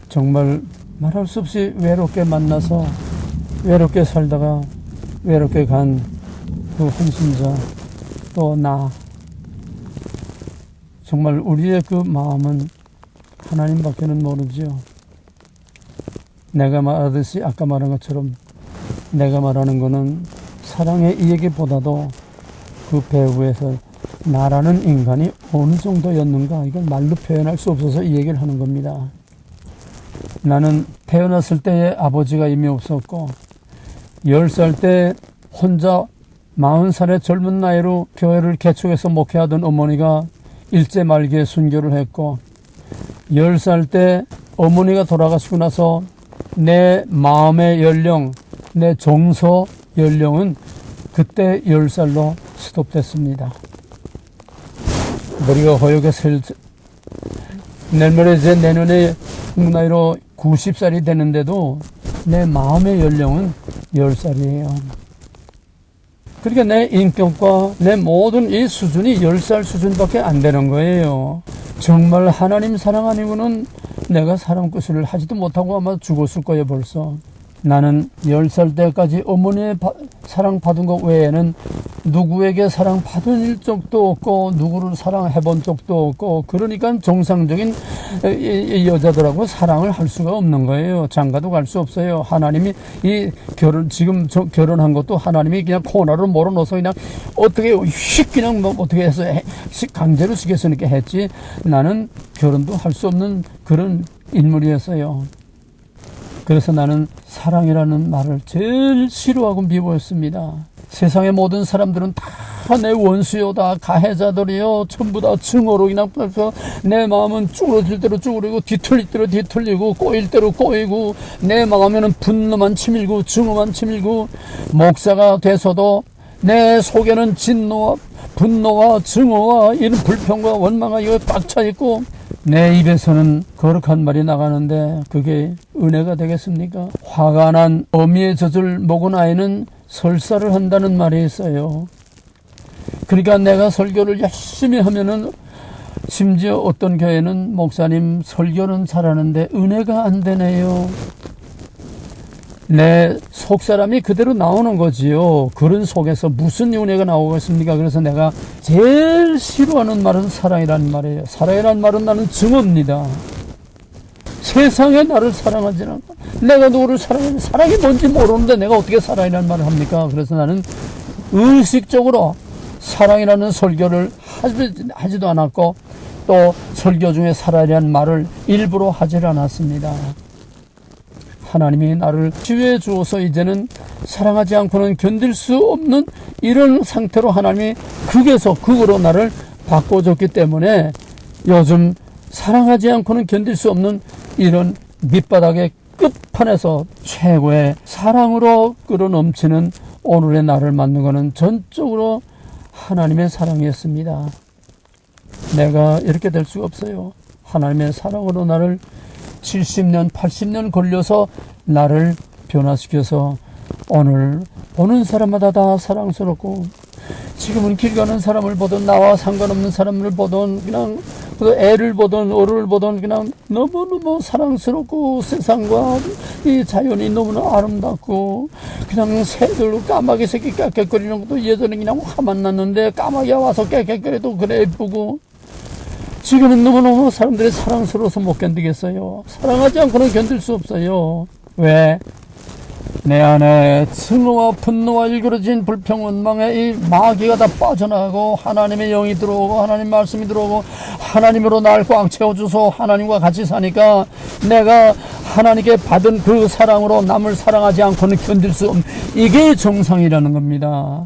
정말 말할 수 없이 외롭게 만나서 외롭게 살다가 외롭게 간 그 한순자 또 나 정말 우리의 그 마음은 하나님밖에는 모르지요. 내가 말하듯이 아까 말한 것처럼 내가 말하는 거는 사랑의 이 얘기보다도 그 배후에서 나라는 인간이 어느 정도였는가 이걸 말로 표현할 수 없어서 이 얘기를 하는 겁니다. 나는 태어났을 때의 아버지가 이미 없었고 10살 때 혼자 40살의 젊은 나이로 교회를 개척해서 목회하던 어머니가 일제 말기에 순교를 했고 10살 때 어머니가 돌아가시고 나서 내 마음의 연령, 내 정서 연령은 그때 10살로 스톱됐습니다. 머리가 허옇게 내일 모레 제 내년에 나이로 90살이 되는데도 내 마음의 연령은 10살이에요. 그러니까 내 인격과 내 모든 이 수준이 10살 수준밖에 안 되는 거예요. 정말 하나님 사랑 아니고는 내가 사랑 구실을 하지도 못하고 아마 죽었을 거예요. 벌써. 나는 10살 때까지 어머니의 사랑 받은 것 외에는 누구에게 사랑 받은 적도 없고 누구를 사랑해 본 적도 없고, 그러니까 정상적인 여자들하고 사랑을 할 수가 없는 거예요. 장가도 갈 수 없어요. 하나님이 지금 결혼한 것도 하나님이 그냥 코너로 몰아넣어서 그냥 어떻게 휙 그냥 어떻게 해서 강제로 시켜서 이렇게 했지, 나는 결혼도 할 수 없는 그런 인물이었어요. 그래서 나는 사랑이라는 말을 제일 싫어하고 미워했습니다. 세상의 모든 사람들은 다 내 원수요, 다 가해자들이요, 전부 다 증오로 그냥 내 마음은 쭈그러질 대로 쭈그리고 뒤틀릴 대로 뒤틀리고 꼬일 대로 꼬이고, 내 마음에는 분노만 치밀고 증오만 치밀고, 목사가 돼서도 내 속에는 진노와 분노와 증오와 이런 불평과 원망과 이거 꽉 차 있고, 내 입에서는 거룩한 말이 나가는데 그게 은혜가 되겠습니까? 화가 난 어미의 젖을 먹은 아이는 설사를 한다는 말이 있어요. 그러니까 내가 설교를 열심히 하면은, 심지어 어떤 교회는 목사님 설교는 잘하는데 은혜가 안 되네요. 내 속사람이 그대로 나오는 거지요. 그런 속에서 무슨 은혜가 나오겠습니까? 그래서 내가 제일 싫어하는 말은 사랑이라는 말이에요. 사랑이라는 말은 나는 증오입니다. 세상에 나를 사랑하지 않고 내가 누구를 사랑하지, 사랑이 뭔지 모르는데 내가 어떻게 사랑이라는 말을 합니까? 그래서 나는 의식적으로 사랑이라는 설교를 하지도 않았고, 또 설교 중에 사랑이라는 말을 일부러 하지 않았습니다. 하나님이 나를 지혜해 주어서 이제는 사랑하지 않고는 견딜 수 없는 이런 상태로 하나님이 극으로 나를 바꿔줬기 때문에 요즘 사랑하지 않고는 견딜 수 없는 이런 밑바닥의 끝판에서 최고의 사랑으로 끌어넘치는 오늘의 나를 만든 것은 전적으로 하나님의 사랑이었습니다. 내가 이렇게 될 수가 없어요. 하나님의 사랑으로 나를 70년, 80년 걸려서 나를 변화시켜서 오늘 보는 사람마다 다 사랑스럽고, 지금은 길 가는 사람을 보든 나와 상관없는 사람을 보든 그냥 애를 보든 어른을 보든 그냥 너무너무 사랑스럽고, 세상과 이 자연이 너무나 아름답고, 그냥 새들 까마귀 새끼 깨끗거리는 것도 예전에 그냥 화만 났는데 까마귀가 와서 깨끗거려도 그래 예쁘고, 지금은 너무너무 사람들이 사랑스러워서 못 견디겠어요. 사랑하지 않고는 견딜 수 없어요. 왜? 내 안에 증오와 분노와 일그러진 불평 원망에 이 마귀가 다 빠져나가고, 하나님의 영이 들어오고 하나님 말씀이 들어오고 하나님으로 날 꽉 채워줘서 하나님과 같이 사니까, 내가 하나님께 받은 그 사랑으로 남을 사랑하지 않고는 견딜 수 없는, 이게 정상이라는 겁니다.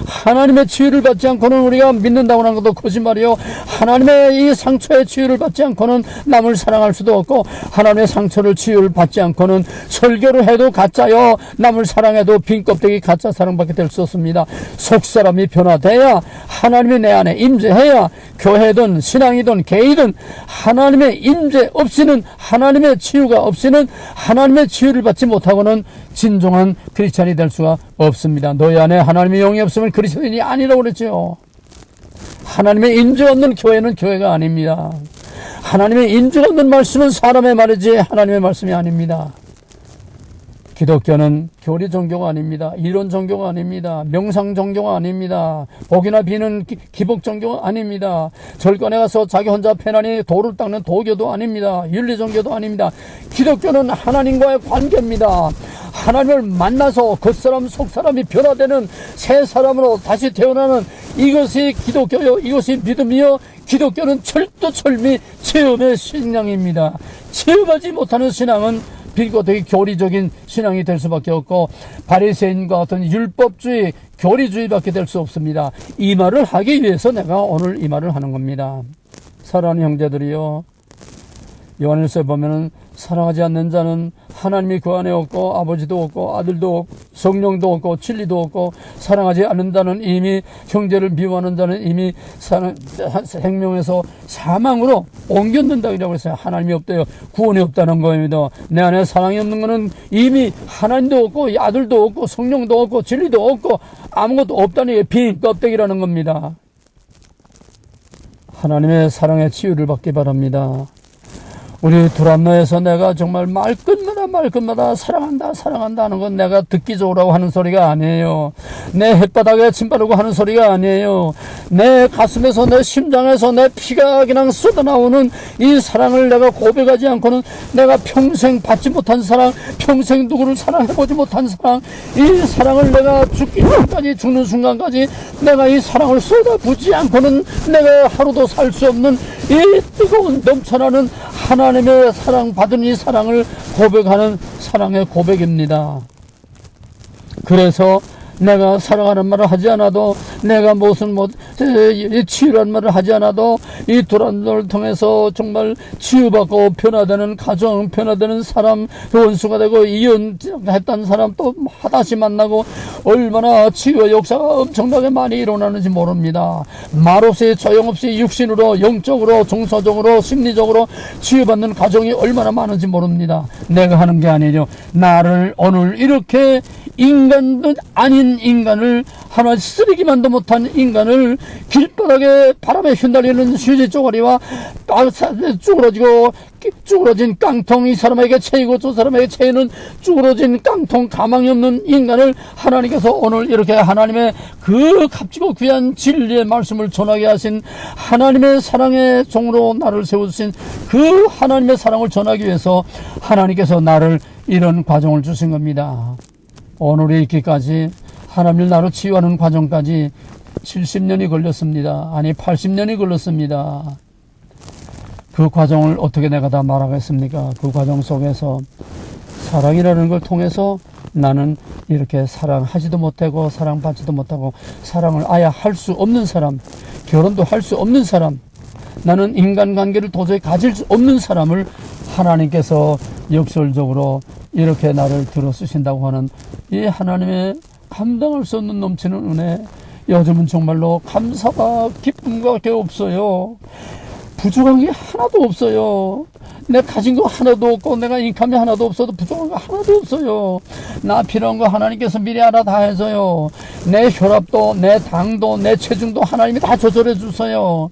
하나님의 치유를 받지 않고는 우리가 믿는다고 하는 것도 거짓말이요. 하나님의 이 상처의 치유를 받지 않고는 남을 사랑할 수도 없고, 하나님의 상처를 치유를 받지 않고는 설교를 해도 가짜요, 남을 사랑해도 빈 껍데기 가짜 사랑밖에 될 수 없습니다. 속사람이 변화돼야, 하나님이 내 안에 임재해야, 교회든 신앙이든 개이든 하나님의 임재 없이는, 하나님의 치유가 없이는, 하나님의 치유를 받지 못하고는 진정한 크리스찬이 될 수가 없습니다. 너희 안에 하나님의 영이 없으면 그리스도인이 아니라고 그랬죠. 하나님의 인재 없는 교회는 교회가 아닙니다. 하나님의 인재 없는 말씀은 사람의 말이지 하나님의 말씀이 아닙니다. 기독교는 교리 종교가 아닙니다. 이론 종교가 아닙니다. 명상 종교가 아닙니다. 복이나 비는 기복 종교가 아닙니다. 절간에 가서 자기 혼자 편안히 도를 닦는 도교도 아닙니다. 윤리 종교도 아닙니다. 기독교는 하나님과의 관계입니다. 하나님을 만나서 겉사람 속사람이 변화되는 새 사람으로 다시 태어나는, 이것이 기독교요, 이것이 믿음이요. 기독교는 철두철미 체험의 신앙입니다. 체험하지 못하는 신앙은 되게 교리적인 신앙이 될 수밖에 없고, 바리새인과 같은 율법주의, 교리주의밖에 될 수 없습니다. 이 말을 하기 위해서 내가 오늘 이 말을 하는 겁니다. 사랑하는 형제들이요, 요한일서에 보면은 사랑하지 않는 자는 하나님이 그 안에 없고 아버지도 없고 아들도 없고 성령도 없고 진리도 없고, 사랑하지 않는 자는 이미, 형제를 미워하는 자는 이미 생명에서 사망으로 옮겼는다고 했어요. 하나님이 없대요. 구원이 없다는 겁니다. 내 안에 사랑이 없는 것은 이미 하나님도 없고 아들도 없고 성령도 없고 진리도 없고 아무것도 없다는 게 빈 껍데기라는 겁니다. 하나님의 사랑의 치유를 받기 바랍니다. 우리 두란노에서 내가 정말 말끝마다 사랑한다 하는 건 내가 듣기 좋으라고 하는 소리가 아니에요. 내 햇바닥에 침 바르고 하는 소리가 아니에요. 내 가슴에서, 내 심장에서 내 피가 그냥 쏟아나오는 이 사랑을 내가 고백하지 않고는 내가 평생 받지 못한 사랑, 평생 누구를 사랑해보지 못한 사랑, 이 사랑을 내가 죽기 전까지, 죽는 순간까지 내가 이 사랑을 쏟아붓지 않고는 내가 하루도 살 수 없는 이 뜨거운 넘쳐나는 하나님의 사랑, 받은 이 사랑을 고백하는 사랑의 고백입니다. 그래서 내가 사랑하는 말을 하지 않아도, 내가 무슨 치유라는 말을 하지 않아도 이 두란노를 통해서 정말 치유받고 변화되는 가정, 변화되는 사람, 원수가 되고 이혼했던 사람 또 하다시 만나고, 얼마나 치유의 역사가 엄청나게 많이 일어나는지 모릅니다. 말없이 소용없이 육신으로, 영적으로, 정서적으로, 심리적으로 치유받는 가정이 얼마나 많은지 모릅니다. 내가 하는 게 아니죠. 나를 오늘 이렇게 인간도 아닌 인간을, 하나 쓰레기만도 못한 인간을 길바닥에 바람에 휘날리는 휴지 쪼가리와 쭈그러진 깡통, 이 사람에게 채이고 저 사람에게 채이는 쭈그러진 깡통, 가망이 없는 인간을 하나님께서 오늘 이렇게 하나님의 그 값지고 귀한 진리의 말씀을 전하게 하신 하나님의 사랑의 종으로 나를 세워주신 그 하나님의 사랑을 전하기 위해서 하나님께서 나를 이런 과정을 주신 겁니다. 오늘에 있기까지, 하나님을 나로 치유하는 과정까지 70년이 걸렸습니다. 아니 80년이 걸렸습니다. 그 과정을 어떻게 내가 다 말하겠습니까? 그 과정 속에서 사랑이라는 걸 통해서 나는 이렇게 사랑하지도 못하고 사랑받지도 못하고, 사랑을 아예 할 수 없는 사람, 결혼도 할 수 없는 사람, 나는 인간관계를 도저히 가질 수 없는 사람을 하나님께서 역설적으로 이렇게 나를 들어 쓰신다고 하는 이 하나님의 감당할 수 없는 넘치는 은혜, 요즘은 정말로 감사가 기쁨과 게 없어요. 부족한 게 하나도 없어요. 내가 가진 거 하나도 없고, 내가 인감이 하나도 없어도 부족한 거 하나도 없어요. 나 필요한 거 하나님께서 미리 알아 다 해서요. 내 혈압도, 내 당도, 내 체중도 하나님이 다 조절해 주세요.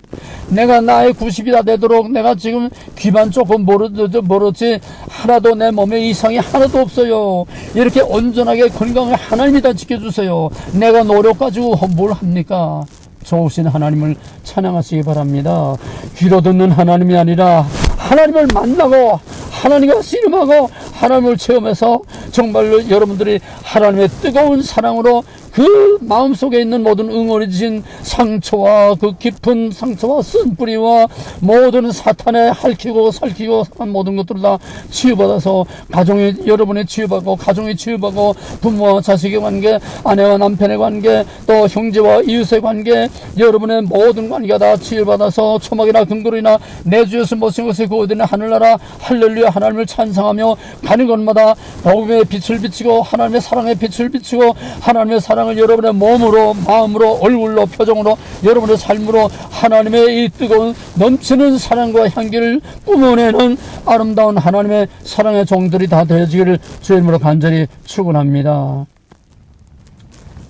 내가 나의 90이 다 되도록, 내가 지금 귀만 조금 멀었지 하나도 내 몸에 이상이 하나도 없어요. 이렇게 온전하게 건강을 하나님이 다 지켜주세요. 내가 노력 가지고 뭘 합니까? 좋으신 하나님을 찬양하시기 바랍니다. 귀로 듣는 하나님이 아니라 하나님을 만나고 하나님과 씨름하고 하나님을 체험해서 정말로 여러분들이 하나님의 뜨거운 사랑으로 그 마음속에 있는 모든 응어리 주신 상처와 그 깊은 상처와 쓴뿌리와 모든 사탄에 핥히고 살키고 한 모든 것들을 다 치유받아서 가정이, 여러분이 치유받고 가정이 치유받고 부모와 자식의 관계, 아내와 남편의 관계, 또 형제와 이웃의 관계, 여러분의 모든 관계가 다 치유받아서 초막이나 근거리나 내 주 예수 모신 것에 구원되는 하늘나라 할렐루야 하나님을 찬송하며 가는 곳마다 복음의 빛을 비치고 하나님의 사랑의 빛을 비치고 하나님의 사랑을 여러분의 몸으로, 마음으로, 얼굴로, 표정으로, 여러분의 삶으로 하나님의 이 뜨거운 넘치는 사랑과 향기를 뿜어내는 아름다운 하나님의 사랑의 종들이 다 되어지기를 주의 이름으로 간절히 축원합니다.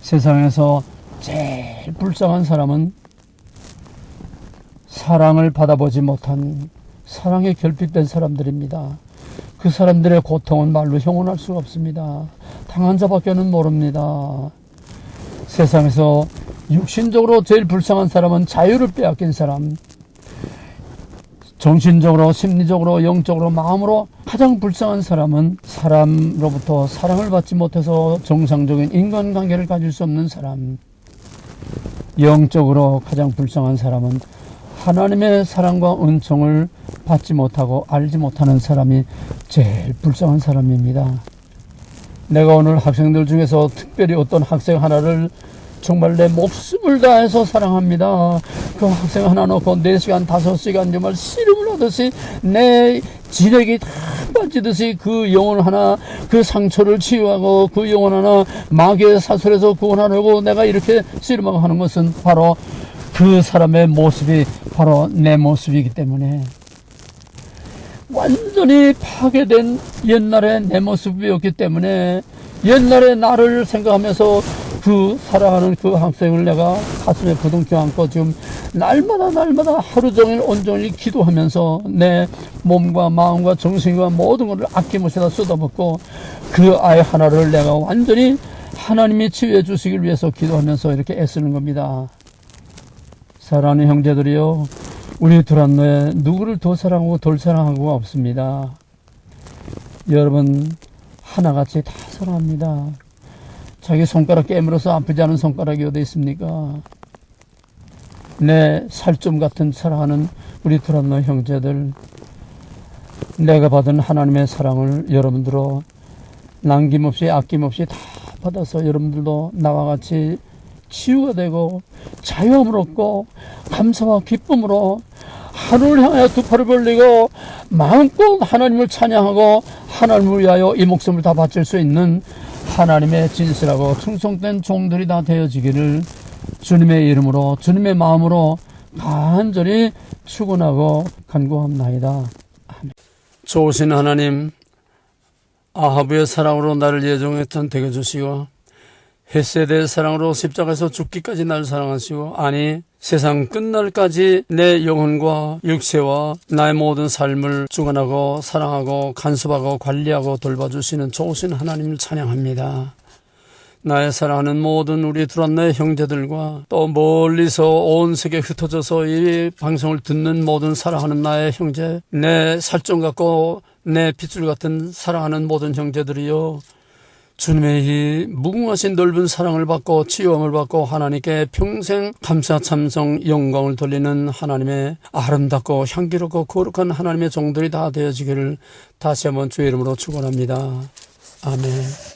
세상에서 제일 불쌍한 사람은 사랑을 받아보지 못한, 사랑에 결핍된 사람들입니다. 그 사람들의 고통은 말로 형언할 수가 없습니다. 당한 자밖에는 모릅니다. 세상에서 육신적으로 제일 불쌍한 사람은 자유를 빼앗긴 사람, 정신적으로, 심리적으로, 영적으로, 마음으로 가장 불쌍한 사람은 사람으로부터 사랑을 받지 못해서 정상적인 인간관계를 가질 수 없는 사람, 영적으로 가장 불쌍한 사람은 하나님의 사랑과 은총을 받지 못하고 알지 못하는 사람이 제일 불쌍한 사람입니다. 내가 오늘 학생들 중에서 특별히 어떤 학생 하나를 정말 내 목숨을 다해서 사랑합니다. 그 학생 하나 놓고 4시간 5시간 정말 씨름을 하듯이 내 지력이 다 빠지듯이 그 영혼 하나, 그 상처를 치유하고 그 영혼 하나 마귀의 사슬에서 구원하려고 내가 이렇게 씨름하고 하는 것은 바로 그 사람의 모습이 바로 내 모습이기 때문에 완전히 파괴된 옛날의 내 모습이었기 때문에 옛날의 나를 생각하면서 그 사랑하는 그 학생을 내가 가슴에 부둥켜 안고 지금 날마다 하루 종일 온종일 기도하면서 내 몸과 마음과 정신과 모든 것을 아낌없이 다 쏟아붓고 그 아이 하나를 내가 완전히 하나님이 치유해 주시길 위해서 기도하면서 이렇게 애쓰는 겁니다. 사랑하는 형제들이요, 우리 두란노에 누구를 더 사랑하고 덜 사랑하고가 없습니다. 여러분 하나같이 다 사랑합니다. 자기 손가락 깨물어서 아프지 않은 손가락이 어디 있습니까? 내 살점 같은 사랑하는 우리 두란노 형제들, 내가 받은 하나님의 사랑을 여러분들로 남김없이 아낌없이 다 받아서 여러분들도 나와 같이 치유가 되고 자유함을 얻고 감사와 기쁨으로 하늘을 향하여 두 팔을 벌리고 마음껏 하나님을 찬양하고 하나님을 위하여 이 목숨을 다 바칠 수 있는 하나님의 진실하고 충성된 종들이 다 되어지기를 주님의 이름으로 주님의 마음으로 간절히 축원하고 간구합나이다. 아멘. 좋으신 하나님, 아하브의 사랑으로 나를 예정했던 되게 주시고 헷세대의 사랑으로 십자가에서 죽기까지 나를 사랑하시고, 아니 세상 끝날까지 내 영혼과 육체와 나의 모든 삶을 주관하고 사랑하고 간섭하고 관리하고 돌봐주시는 좋으신 하나님을 찬양합니다. 나의 사랑하는 모든 우리 두란노의 형제들과 또 멀리서 온 세계에 흩어져서 이 방송을 듣는 모든 사랑하는 나의 형제, 내 살점 같고 내 핏줄 같은 사랑하는 모든 형제들이요, 주님의 이 무궁하신 넓은 사랑을 받고 치유함을 받고 하나님께 평생 감사 참성 영광을 돌리는 하나님의 아름답고 향기롭고 거룩한 하나님의 종들이 다 되어지기를 다시 한번 주의 이름으로 축원합니다. 아멘.